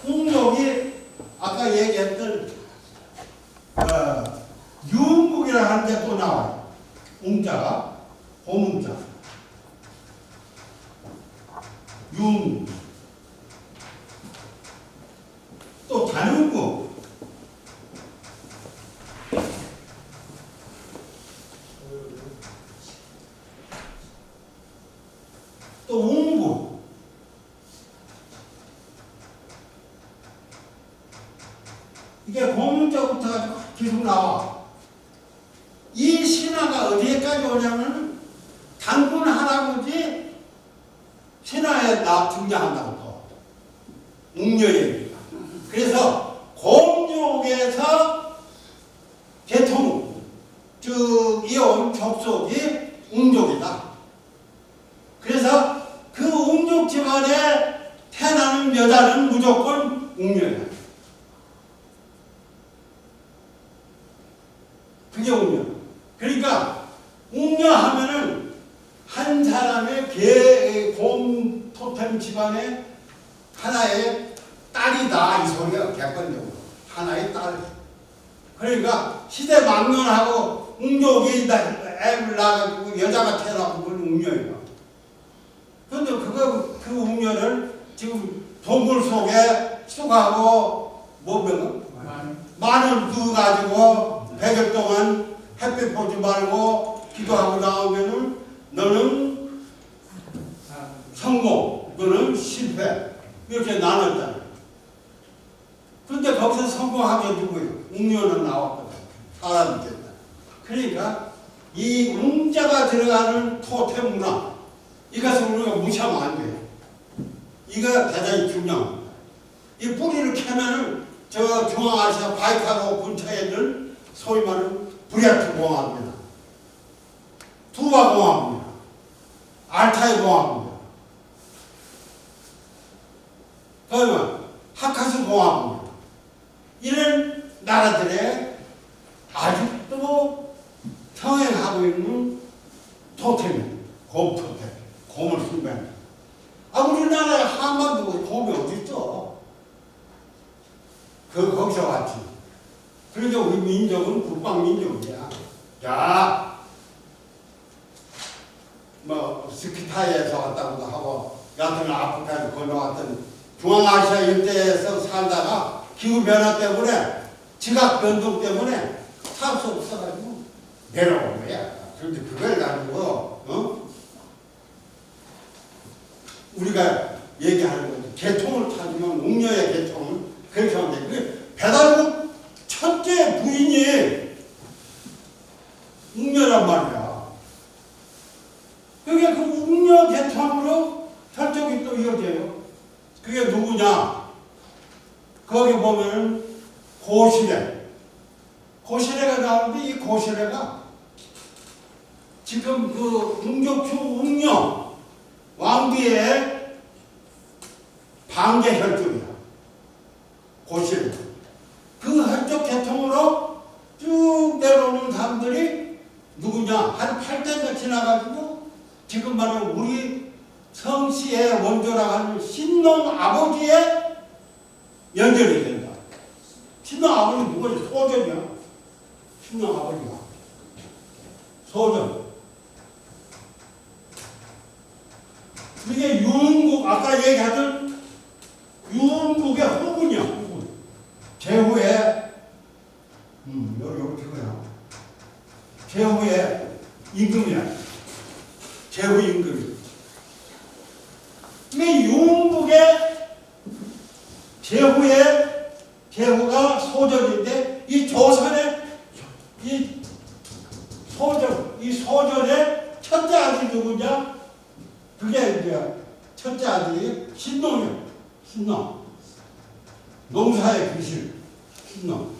웅족이 아까 얘기했던 하는데 또 나와요. 웅자가 고문자, 융, 또 단음구, 또 웅구, 이게 고문자부터 계속 나와. 이 신화가 어디에까지 오냐면 단군 할아버지 신화에 등장한다고 또 웅녀입니다. 그래서 공족에서 계통 쭉 이어온 족속이 웅족이다. 그래서 그 웅족 집안에 태어나는 여자는 무조건 웅녀야. 그게 웅녀. 그러니까 웅녀 하면은 한 사람의 곰 토템 집안의 하나의 딸이다 이 소리가 객관적으로 하나의 딸. 그러니까 시대 막론하고 웅족이 애를 낳아가지고 여자가 태어나고 그건 웅녀예요. 그런데 그 웅녀를 지금 동굴 속에 쑥하고 마늘 부어가지고 100일 동안 햇빛 보지 말고 기도하고 나오면은 너는 성공, 너는 실패 이렇게 나눴잖아요. 그런데 거기서 성공하게 누구예요? 웅녀는 나왔거든. 사람이 됐다. 그러니까 이 웅자가 들어가는 토템 문화 이것을 우리가 무시하면 안 돼요. 이거 대단히 중요합니다. 이 뿌리를 캐면은 저 중앙아시아 바이칼호 근처에 있는 소위 말하는 브리아트 공화국입니다. 투바 공화국입니다. 알타이 공화국입니다. 그러면 하카스 공화국입니다. 이런 나라들의 아직도 성행하고 있는 토템입니다. 곰 토템. 곰을 숭배합니다. 우리나라에 한반도 곰이 어디 있어? 거기서 왔지. 그러니까 우리 민족은 국방민족이야. 자, 스키타이에서 왔다고도 하고, 여하튼 아프리카에서 건너왔던 중앙아시아 일대에서 살다가 기후변화 때문에, 지각 변동 때문에 살 수 없어가지고 내려온 거야. 그런데 그걸 가지고, 우리가 얘기하는 거지. 계통을 찾으면, 웅녀의 계통은 그렇게 하면 돼. 배달국 첫째 부인이 웅녀란 말이야. 그게 그 웅녀 계통으로 혈족이 또 이어져요. 그게 누구냐? 거기 보면은 고시래. 고시래가 나오는데 이 고시래가 지금 그 웅족추 웅녀 왕비의 방계 혈족이야. 고시래. 그 혈족 계통으로 쭉 내려오는 사람들이 누구냐? 한 8대가 지나가지고 지금 말하는 우리 성씨의 원조라고 하는 신농 아버지의 연결이 된다. 신농 아버지 누구지? 소전이야. 신농 아버지가. 소전. 이게 윤국, 아까 얘기하던 윤국의 후군이야, 후군. 제후의, 여기 그거야. 제후의 임금이야. 제후 임금이. 이게 윤국의 제후가 소전인데, 이 조선의, 이 소전의 첫째 아들이 누구냐? 그게 이제 첫째 아들이 신농이야. 신농. 농사의 귀신. 신농.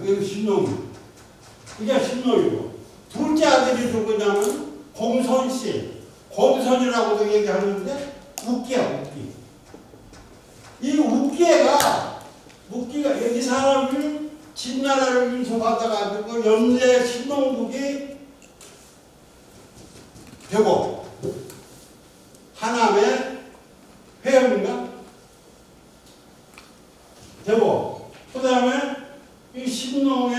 이거 신농. 이게 신농이고. 둘째 아들이 누구냐면 공손씨. 곰손이라고도 얘기하는데 웃기야, 웃기. 이 웃기가 이 사람이 진나라를 인수받아가지고 연대 신농국이 되고 하남의 회원인가? 되고 그 다음에 이 신농의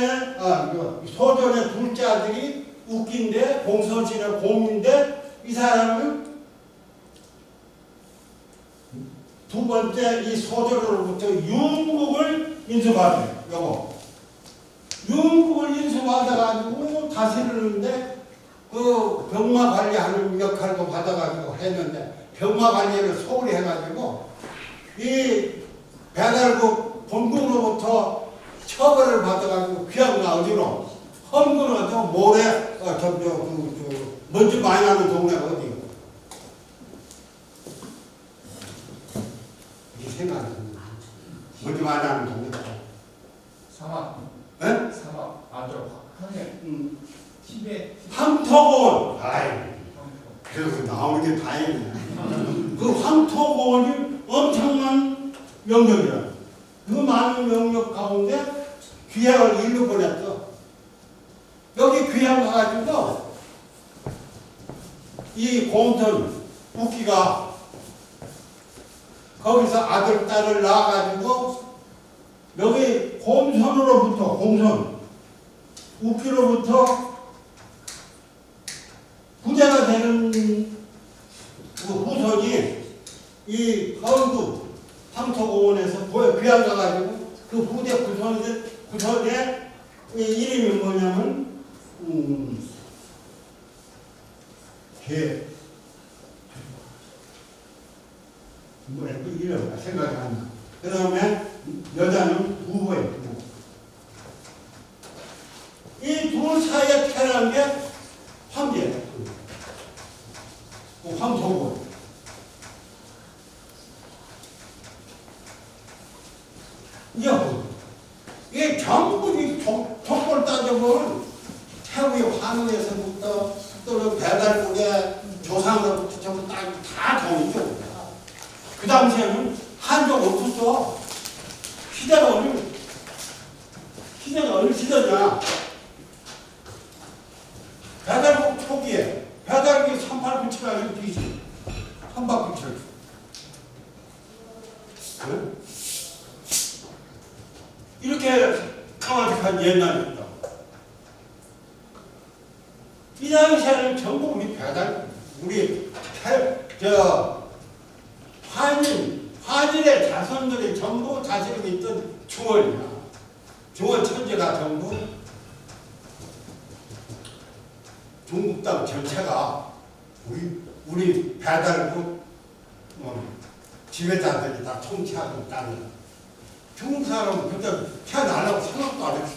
소전의 둘째 아들이 웃긴데 공서진의 곰인데 이 사람은 두 번째 이 소전으로부터 윤국을 인수받아요. 요거 윤국을 인수받아가지고 다스리는데 그 병마 관리하는 역할도 받아가지고 했는데 병마 관리를 소홀히 해가지고 이 배달국 본국으로부터 처벌을 받아가지고 귀양가 어디로 험근어도 모래 먼지 많이 나는 동네가 어디 이 생각이 먼지 많이 나는 동네가 사막. 네? 사막. 하늘. 티베트. 황토고원. 아이, 그래서 나오는 게 다행이네. 그 황토고원이 엄청난 영역이야. 그 많은 영역 가운데 귀향을 일로 보냈어. 여기 귀향 가가지고 이 곰선 웃기가 거기서 아들 딸을 낳아가지고 여기 곰선으로부터 곰선 웃기로부터 부자가 되는 그 후손이 이 서울구 황토공원에서 귀향 가가지고 그 부대 구선의 이름이 뭐냐면 뭐야 그 이름 생각이 안 나. 그 다음에 여자는 부부예요. 부부. 이 둘 사이에 태어난 게 황제예요. 그 황토고. 이게 전부 족보를 따져보면 태우의 환우에서부터 또는 배달국의 조상으로부터 전부 다 동이죠. 그 당시에는 한족 없었어. 시대가 어느 시대냐. 배달국 초기에 배달국이 3897 아니면 BC 3897. 네? 이렇게 까마득한 옛날입니다. 이 당시에는 전부 우리 배달, 환인의 자손들이 전부 다스리고 있던 중원이야. 중원 천재가 전부 중국 땅 전체가 우리 배달국 지배자들이 다 통치하는 땅이야. 중국 사람은 그때 태어나려고 생각도 안 했어.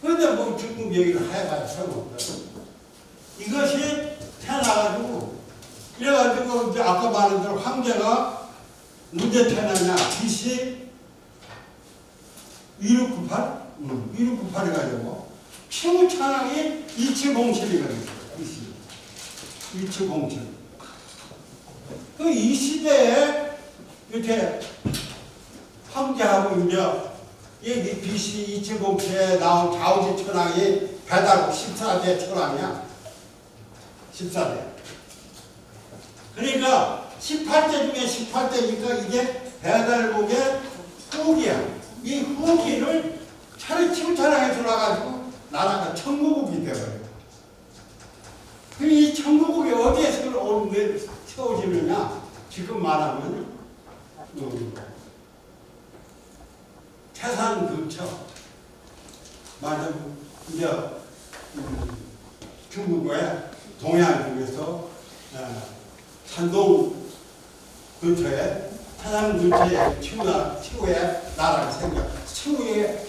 그런데 뭐 중국 얘기를 해봐야 소용없다. 이것이 태어나가지고, 이래가지고 이제 아까 말한 대로 황제가 언제 태어나냐, BC 2698? 2698이가지고, 피우찬왕이 2707이거든요. BC 2707. 그 이 시대에 이렇게 황제하고 이제 이 BC 2707에 나온 좌우지 천왕이 배달국 14대 천왕이야. 14대. 그러니까 18대 중에 18대니까 이게 배달국의 후기야. 이 후기를 차례치고 천왕에 들어와가지고 나라가 청구국이 되어버려. 그럼 이 청구국이 어디에서 세워지느냐? 지금 말하면 태산 근처 맞아 이제 중국의 동해안 중에서 산동 근처에 태산 근처에 최후의 나라가 생겨. 최후의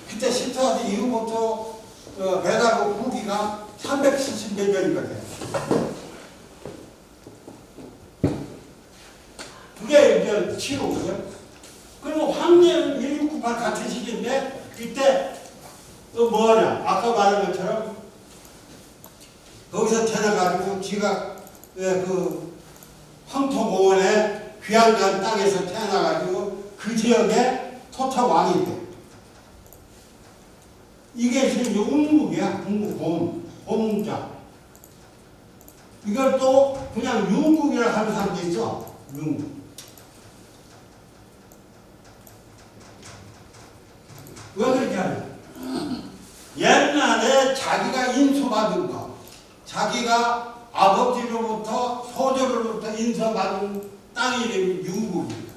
그때 14대 이후부터 배달국 후기가 370몇 년이거든요. 그게 이제 치료거든. 그리고 황제는 1698 같은 시기인데 이때 뭐하냐? 아까 말한 것처럼 거기서 태어나가지고 지가 그 황토공원에 귀양간 땅에서 태어나가지고 그 지역에 토착왕이 돼. 이게 지금 운국이야. 운국 곰자. 이걸 또 그냥 윤국이라 하는 사람도 있어. 윤국. 왜 그렇게 하냐? 옛날에 자기가 인수받은 거, 자기가 아버지로부터 소조로부터 인수받은 땅이 이름이 융국입니다.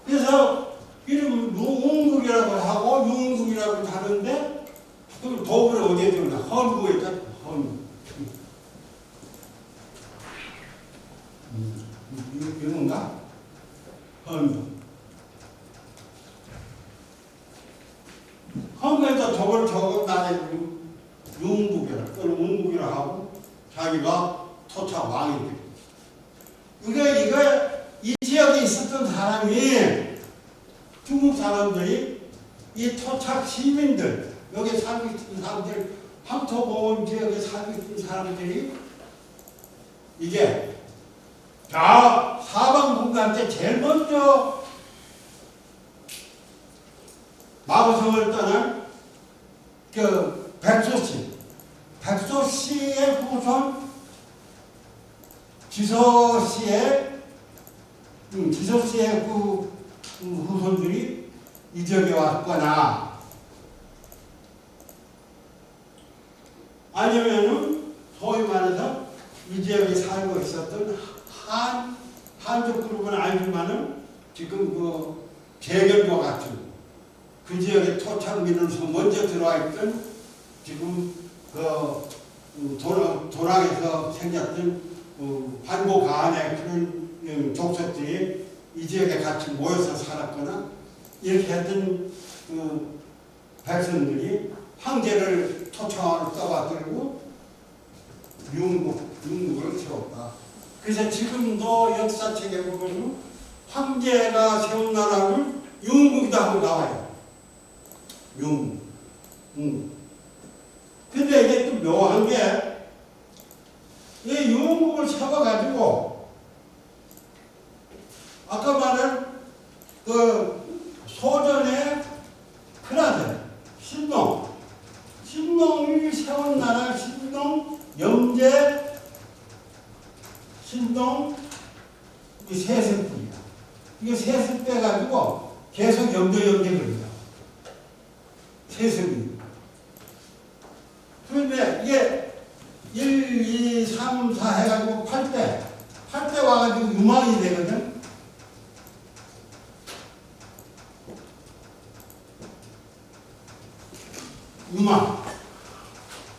그래서 이름 웅국이라고 하고 융국이라고 하는데 그 도구를 어디에 두냐? 헌국에 있다. 헌국. 이건가? 헌국. 헌국에서 저걸 적은 나라의 융국이라 또는 웅국이라 하고 자기가 토착 왕이 됩니다. 이거 이 지역에 있었던 사람이 중국 사람들이 이 토착 시민들 여기 살고 있던 사람들 황토보원 지역에 살고 있던 사람들이 이게 자 사방분가한테 제일 먼저 마고성을 떠난 그 백소씨 백소씨의 후손 지소씨의 그 후손들이 이 지역에 왔거나 아니면은 소위 말해서 이 지역에 살고 있었던 한족 그룹은 아니지만은 지금 그 재경과 같은 그 지역에 토착민으로서 먼저 들어와 있던 지금 그 도락에서 생겼던 반고 가안의 그런 족속들이 이 지역에 같이 모여서 살았거나 이렇게 했던 그 백성들이 황제를 토착으로 떠받들고 융국을 세웠다. 그래서 지금도 역사책에 보면 황제가 세운 나라를 융국이다 하고 나와요. 융국. 근데 이게 또 묘한 게 이 융국을 세워가지고 아까 말한 그 소전의 큰아들 신동이 세운 나라 신동, 영제, 신동 이 세습입니다. 이게 세습 빼가지고 계속 영제 그립니다. 세습입니다. 그런데 이게 1, 2, 3, 4 해가지고 8대 와가지고 유망이 되거든. 유망.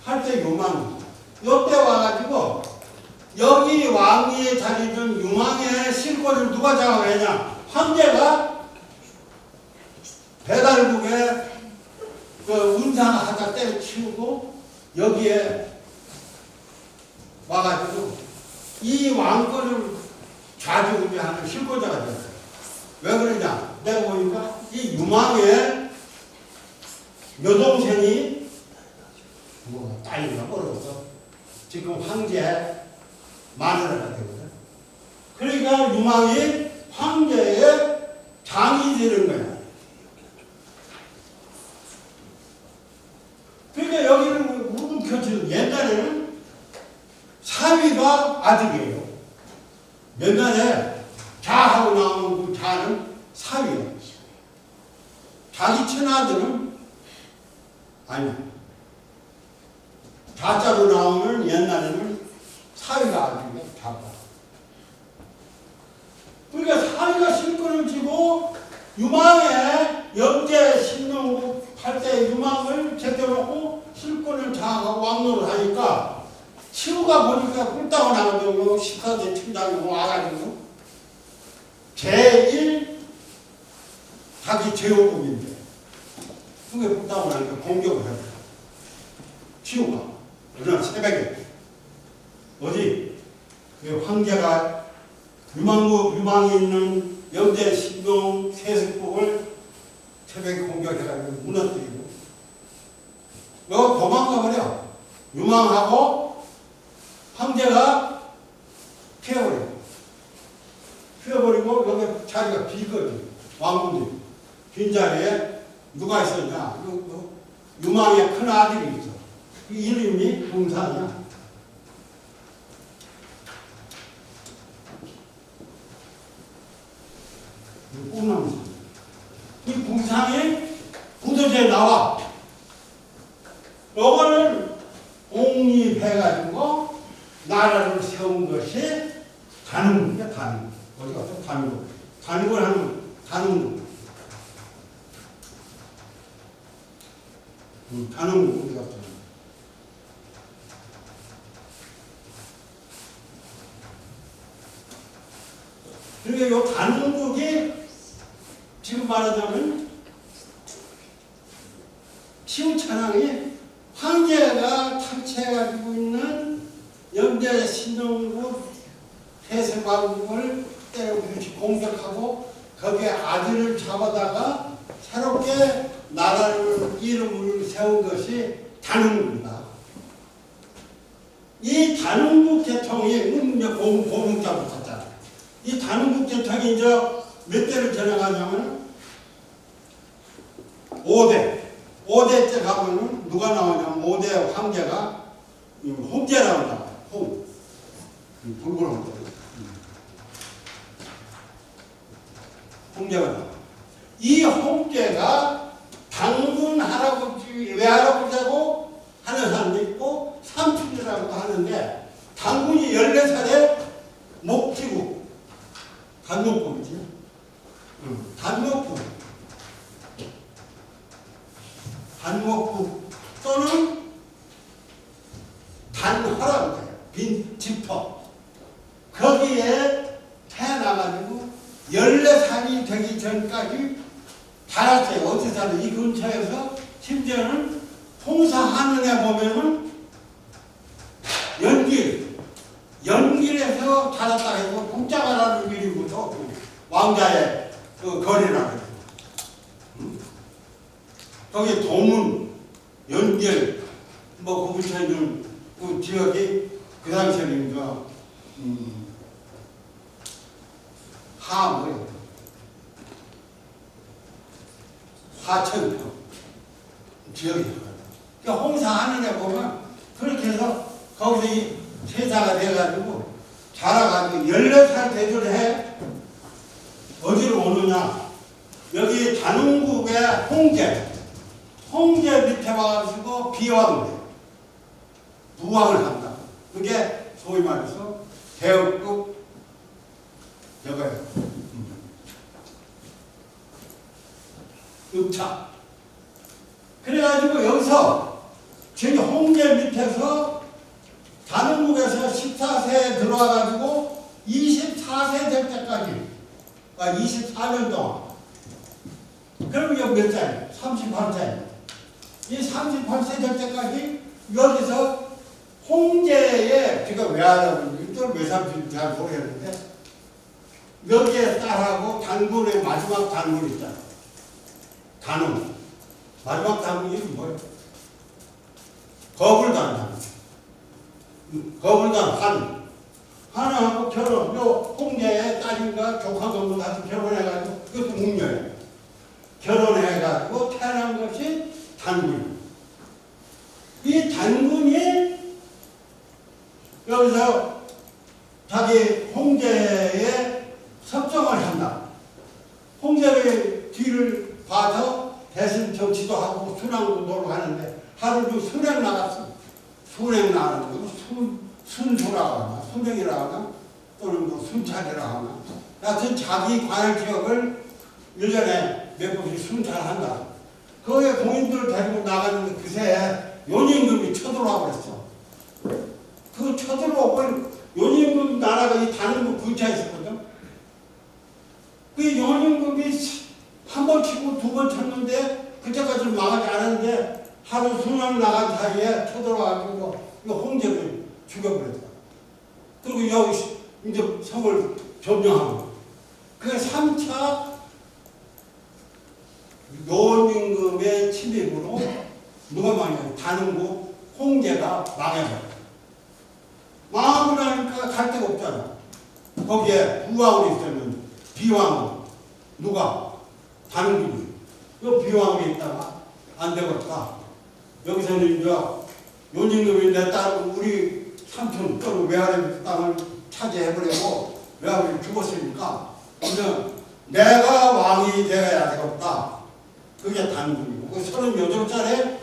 8대 유망. 요때 와가지고 여기 왕위에 자리던 유망의 실권을 누가 장악하냐? 황제가 배달국에 그 운상 하다 때려치우고 여기에 와가지고 이 왕권을 좌지우지하는 실권자가 됐어요. 왜 그러냐? 내가 보니까 이 유망의 여동생이 딸이가 멀어서 지금 황제 마누라가 되거든. 그러니까 유망이 황제의 장이 되는 거야. 그러니까 여기는 우등켜치는 옛날에는 사위가 아들이에요. 옛날에 자하고 나오는 그 자는 사위예요. 자기 친아들은 아니야. 자자로 나오는 옛날에는 사위가 아들이에요. 자가. 그러니까 사위가 실권을 쥐고 유망의 영제 신농국 8대 유망을 제껴놓고 실권을 장악하고 왕노를 하니까 치우가 보니까 꿀다고 나가지고 식사대 팀장이 와가지고 제1 자기 제후국인데 그게 꿀다고 나니까 공격을 했어. 치우가 그날 새벽에 어디 황제가 유망이 있는 영제 신동 세습국을 새벽에 공격해가지고 무너뜨리고 너 도망가 버려. 유망하고 황제가 피해버리고 여기 자리가 비거든. 왕군들이 빈 자리에 누가 있었냐? 유망의 큰 아들이 있어. 그 이름이 궁상이야. 이 궁상이 구도제에 나와. 요거를 옹립해가지고 나라를 세운 것이 단흥국이야, 단흥국. 어디 갔어? 단흥국. 단흥국을 하는 단흥국. 단흥국 어디 갔어? 그러니까 요 단흥국이 지금 말하자면 시우찬왕이 황제가 탈취해가지고 있는 영대 신동국 태세왕국을 때려부딪히 공격하고 거기에 아들을 잡아다가 새롭게 나라를 이름을 세운 것이 단흥국이다. 이 단흥국 계통이 고문자 붙었잖아. 이 단흥국 계통이 이제 몇 대를 전해가냐면 5대 때 가면은 누가 나오냐면 5대 황제가 홍제라고 나와요. 붉은 홍제. 홍제가 나와요. 이 홍제가 당군 할아버지, 외할아버지하고 하는 사람도 있고 삼촌이라고 하는데 당군이 14살에 목지국 단목국이지. 단목국 또는 단허라고 해요. 빈 지퍼. 거기에 태어나가지고 14살이 되기 전까지 살았어요. 어디 살아요? 이 근처에서 심지어는 홍사하늘에 보면은 연길에서 자랐다 해서 국자가라는 이름으로 왕자의 그 거리라고 해요. 거기 도문, 연길, 뭐 그 근처에 있는 그 지역이 그 당시에는 하천평 지역이에요. 그러니까 홍사하늘에 보면 그렇게 해서 거기서 이 세자가 돼가지고 자라가지고 14살 되던 해 어디로 오느냐? 여기 단흥국의 홍제 밑에 와가지고 비왕을 해요. 부왕을 한다. 그게 소위 말해서 대역국 여가요. 읍차. 그래가지고 여기서 저기 홍제 밑에서 단흥국에서 14세에 들어와가지고 24세 될 때까지 24년 동안. 그럼 여기 몇 살? 38세. 이 38세 될 때까지 여기서 홍제의 제가 외할아버지 또 외삼촌 잘 모르겠는데 여기에 딸하고 단군의 마지막 단군 있잖아. 단흥. 마지막 단군이 뭐예요? 거불단. 하나하고 결혼. 요 홍제의 딸인가 조카가 같이 결혼해가지고 그것도 웅녀예요. 결혼해가지고 태어난 것이 단군. 이 단군이 여기서 자기 홍제에 섭정을 한다. 홍제의 뒤를 봐서 대신 정치도 하고 순항도 놀고 하는데 하루도 순행 나갔어. 순행 나가는 거 순수라고 하나 순행이라고 하나 또는 뭐 순찰이라고 하나 하여튼 자기 관할 지역을 1년에 몇 번씩 순찰한다. 거기에 공인들 데리고 나가는데 그새 연임금이 쳐들어와 버렸어. 그 쳐들어오고 연임금 나라가 이 단흥국 근처에 있었거든. 그 연임금이 한 번 치고 두 번 쳤는데 그때까지 망하지 않았는데 하루 순환 나간 사이에 쳐들어와가지고 이거 홍제를 죽여버렸다. 그리고 여기 이제 성을 점령하고 그게 3차 연임금의 침입으로 누가 망했냐? 단흥국 홍제가 망해버렸다. 망하고 나니까 갈 데가 없잖아. 거기에 부왕이 있었는데 비왕은 누가? 단흥국이. 그 비왕이 있다가 안 되겠다. 여기서는 이제 연임금이 내 딸 우리 삼촌 또는 외할아버지 땅을 차지해버리고 외할아버지 죽었으니까 이제 내가 왕이 되어야 되겠다. 그게 단흥국이고 그 38살에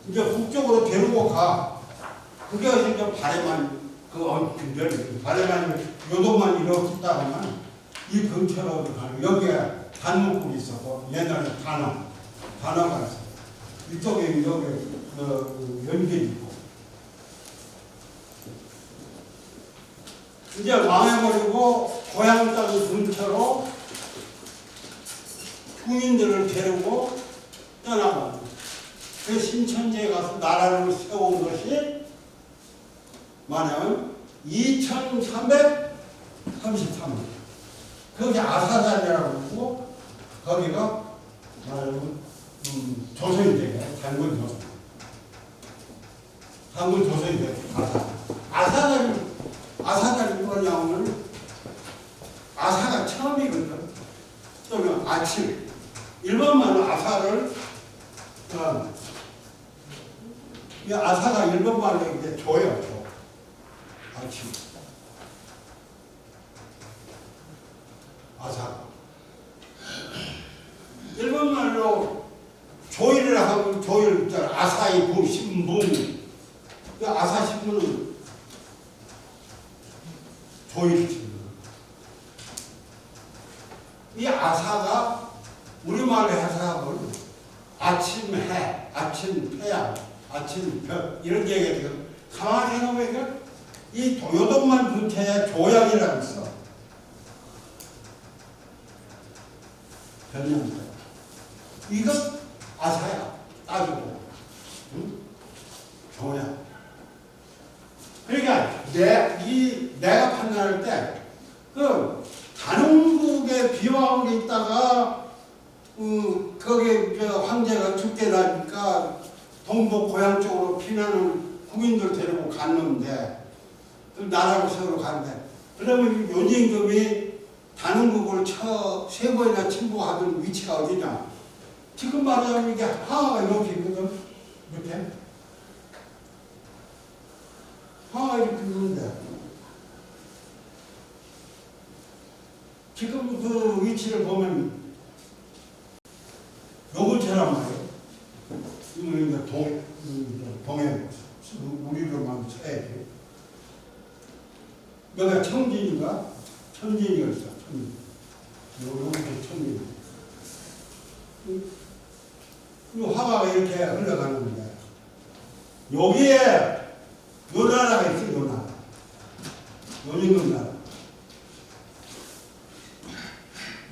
이제 북쪽으로 데리고 가. 그게 이제 바레만 요동만 이렇게 있다가만 이 근처로 가는 여기에 단목국이 있었고 옛날에 단어가 있어. 이쪽에 여기 연계 있고. 이제 망해버리고 고향 땅 근처로 국민들을 데리고 떠나고 그 신천지에 가서 나라를 세운 것이 말하면 2333년. 거기 아사단이라고 그러고 거기가 말하면 조선인데 단군 조선인데 아사단이 뭐냐면 아사가 처음이거든. 또는 아침 일본말로 아사를 이 아사가 일본말로 이제 조요. 아침 아사 일본말로 조일을 하면 조일 아사히 부 신분 그 아사 신분은 조일이지. 이 아사가 우리말로 해석하면 아침 해, 아침 태양, 아침 별 이런 얘기가 되고 가만히 생각해보니까 이 요동만 근처에 조양이라고 있어. 별명이야. 이거 아사야. 따지고. 응? 조양. 그러니까 내가 판단할 때 그 단원국에 비화국에 있다가 거기 황제가 죽게 나니까 동북 고향 쪽으로 피나는 국민들 데리고 갔는데 그 나라로 세우러 갔는데 그러면 요진금이 단원국을 세 번이나 침공하던 위치가 어디냐? 지금 말하자면 이게 하하가 이렇게 있거든. 이렇게 하하가 이렇게 있는데 지금 그 위치를 보면 요것처럼 말이에요. 이거 동해 우리로만 쳐야지. 여기가 청진인가? 천진이었어. 천진. 요렇게 천진. 이 화가가 이렇게 흘러가는데 여기에 요 나라가 있어. 요 나라. 요진금 나라.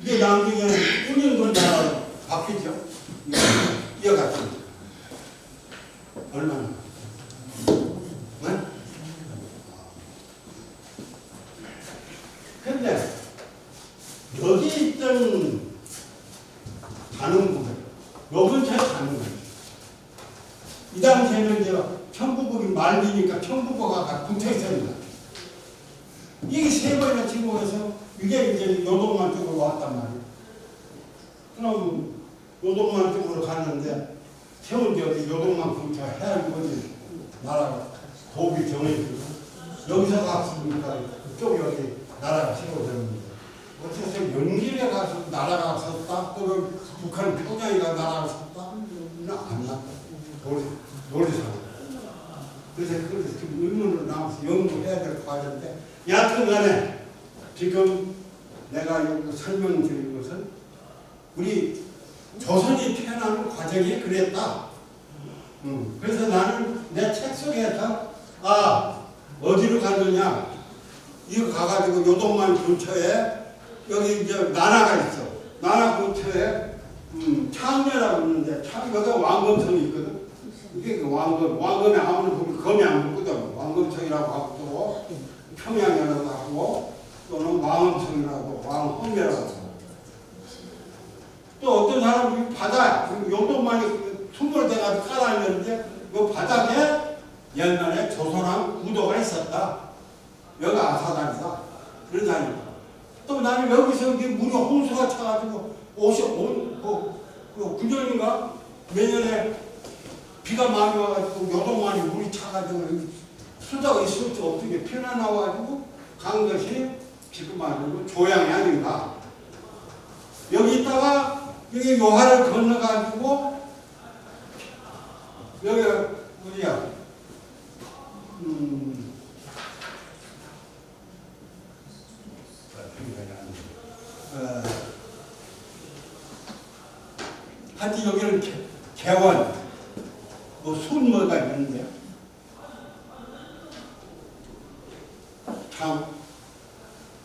이게 나중에 운영군 나라로 바뀌죠. 이어갔습니다. 얼마나? 네? 근데 여기 있던 단원국을 요 근처에 가는 거예요. 이 당시에는 이제 청부국이 말기니까 청부국가 붙어 있습니다. 이게 세 번이나 침공해서 이게 이제 요동만 쪽으로 왔단 말이에요. 그럼 요동만 쪽으로 갔는데 세운 게 어디 요동만 근처 해안 거지 나라가 도비 정해지고 여기서 갔으니까 그쪽 여기 나라가 세워졌는데 어째서 연길에 가서 나라가 섰다? 또는 북한 평양이가 나라가 섰다? 아니야. 놀이상. 그래서 지금 의문으로 나와서 연구해야 될 과정인데 여하튼 간에 지금 내가 여기 설명드린 것은 우리 조선이 태어나는 과정이 그랬다. 그래서 나는 내 책 속에서 어디로 가느냐 이거 가가지고 요동만 근처에 여기 이제 나라가 있어. 나라 근처에 창녀라고 있는데 여기가 왕검성이 있거든. 이게 그 왕검에 아무리 검이 안 붙거든. 왕검성이라고 하고 또 평양이라고 하고 또는 왕엄성이라고 왕엄이라고 하고 또 어떤 사람이 바다 요동만이 tum벌대가 깔아있는데 그 바닥에 옛날에 조선왕 구도가 있었다. 여기 아사단이다. 그러다니까. 또 나는 여기서 물이 홍수가 차가지고 9년인가 매년에 비가 많이 와가지고 요동만이 물이 차가지고 수다가 있을 수 없게 피나 나와가지고 간 것이 지금 말하는 조양이 아닌가. 여기 있다가 여기 요하를 건너가지고 여기 어디야? 하여튼 여기는 개원 뭐 순모가 있는데 참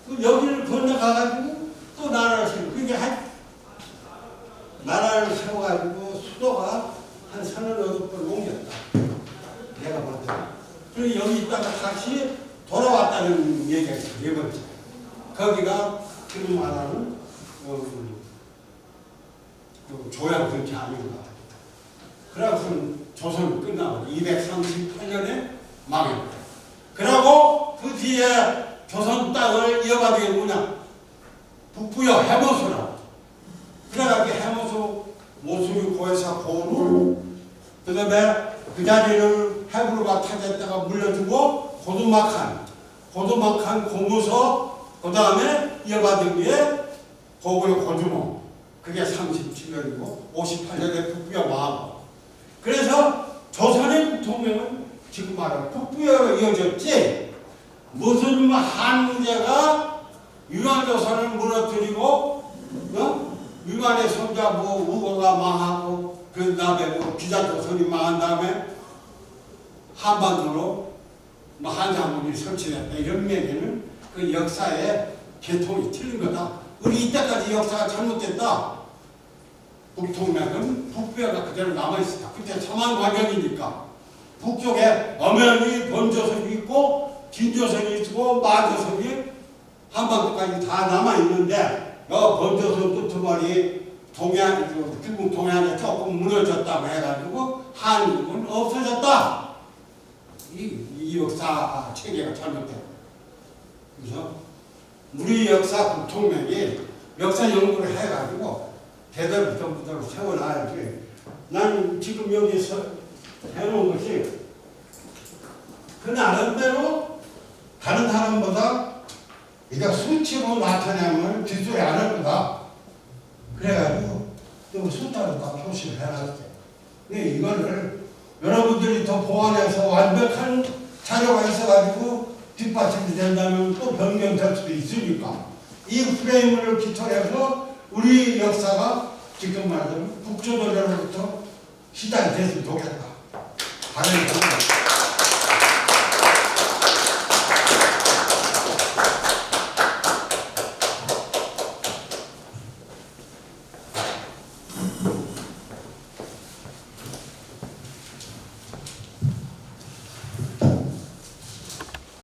여기를 건너가가지고 또 나라를 세우고 그게 나라를 세워가지고 수도가 한 38번 옮겼다. 내가 볼 때. 그리고 여기 있다가 다시 돌아왔다는 얘기가 있어. 네 번째. 거기가 지금 말하는 조약 근처 아닌가. 그래서 조선 끝나고 238년에 망했다. 그리고 그 뒤에 조선 땅을 이어가게 뭐냐? 북부여 해모수라고. 그래가지고 해모수 모수리 고해사 고루 그 다음에 그 자리를 해부로가 타겠다가 물려주고 고두막한 고무서 그 다음에 이어받은 게 고구려 고주몽 그게 37년이고 58년에 북부여 망하고 그래서 조선의 부통령은 지금 말하는 북부여로 이어졌지 무슨 한 문제가 유난조선을 무너뜨리고 유난의 손자 뭐 우고가 망하고 그 다음에 뭐 기자조선이 망한 다음에 한반도로 뭐 한상군이 설치됐다 이런 얘기는 그 역사의 계통이 틀린 거다. 우리 이때까지 역사가 잘못됐다. 북통맥은 북부여가 그대로 남아있었다. 그때 서만관역이니까 북쪽에 엄연히 본조선이 있고 진조선이 있고 마조선이 한반도까지 다 남아있는데 본조선 끝머리 중국 동해안에 조금 무너졌다고 해가지고 한국은 없어졌다. 이 역사 체계가 잘못돼. 그래서 우리 역사 북통맥이 역사 연구를 해가지고 대대부터부터 세워놔야지. 난 지금 여기서 해놓은 것이 그 나름대로 다른 사람보다 이게 수치로 나타내면 뒷소리 안 할 거다. 그래가지고 또 숫자로 다 표시를 해놨어요. 근데 이거를 여러분들이 더 보완해서 완벽한 자료가 있어가지고 뒷받침이 된다면 또 변경될 수도 있으니까 이 프레임을 기초로 해서 우리 역사가 지금 말하자면 북조선으로부터 시작이 됐으면 좋겠다. 다른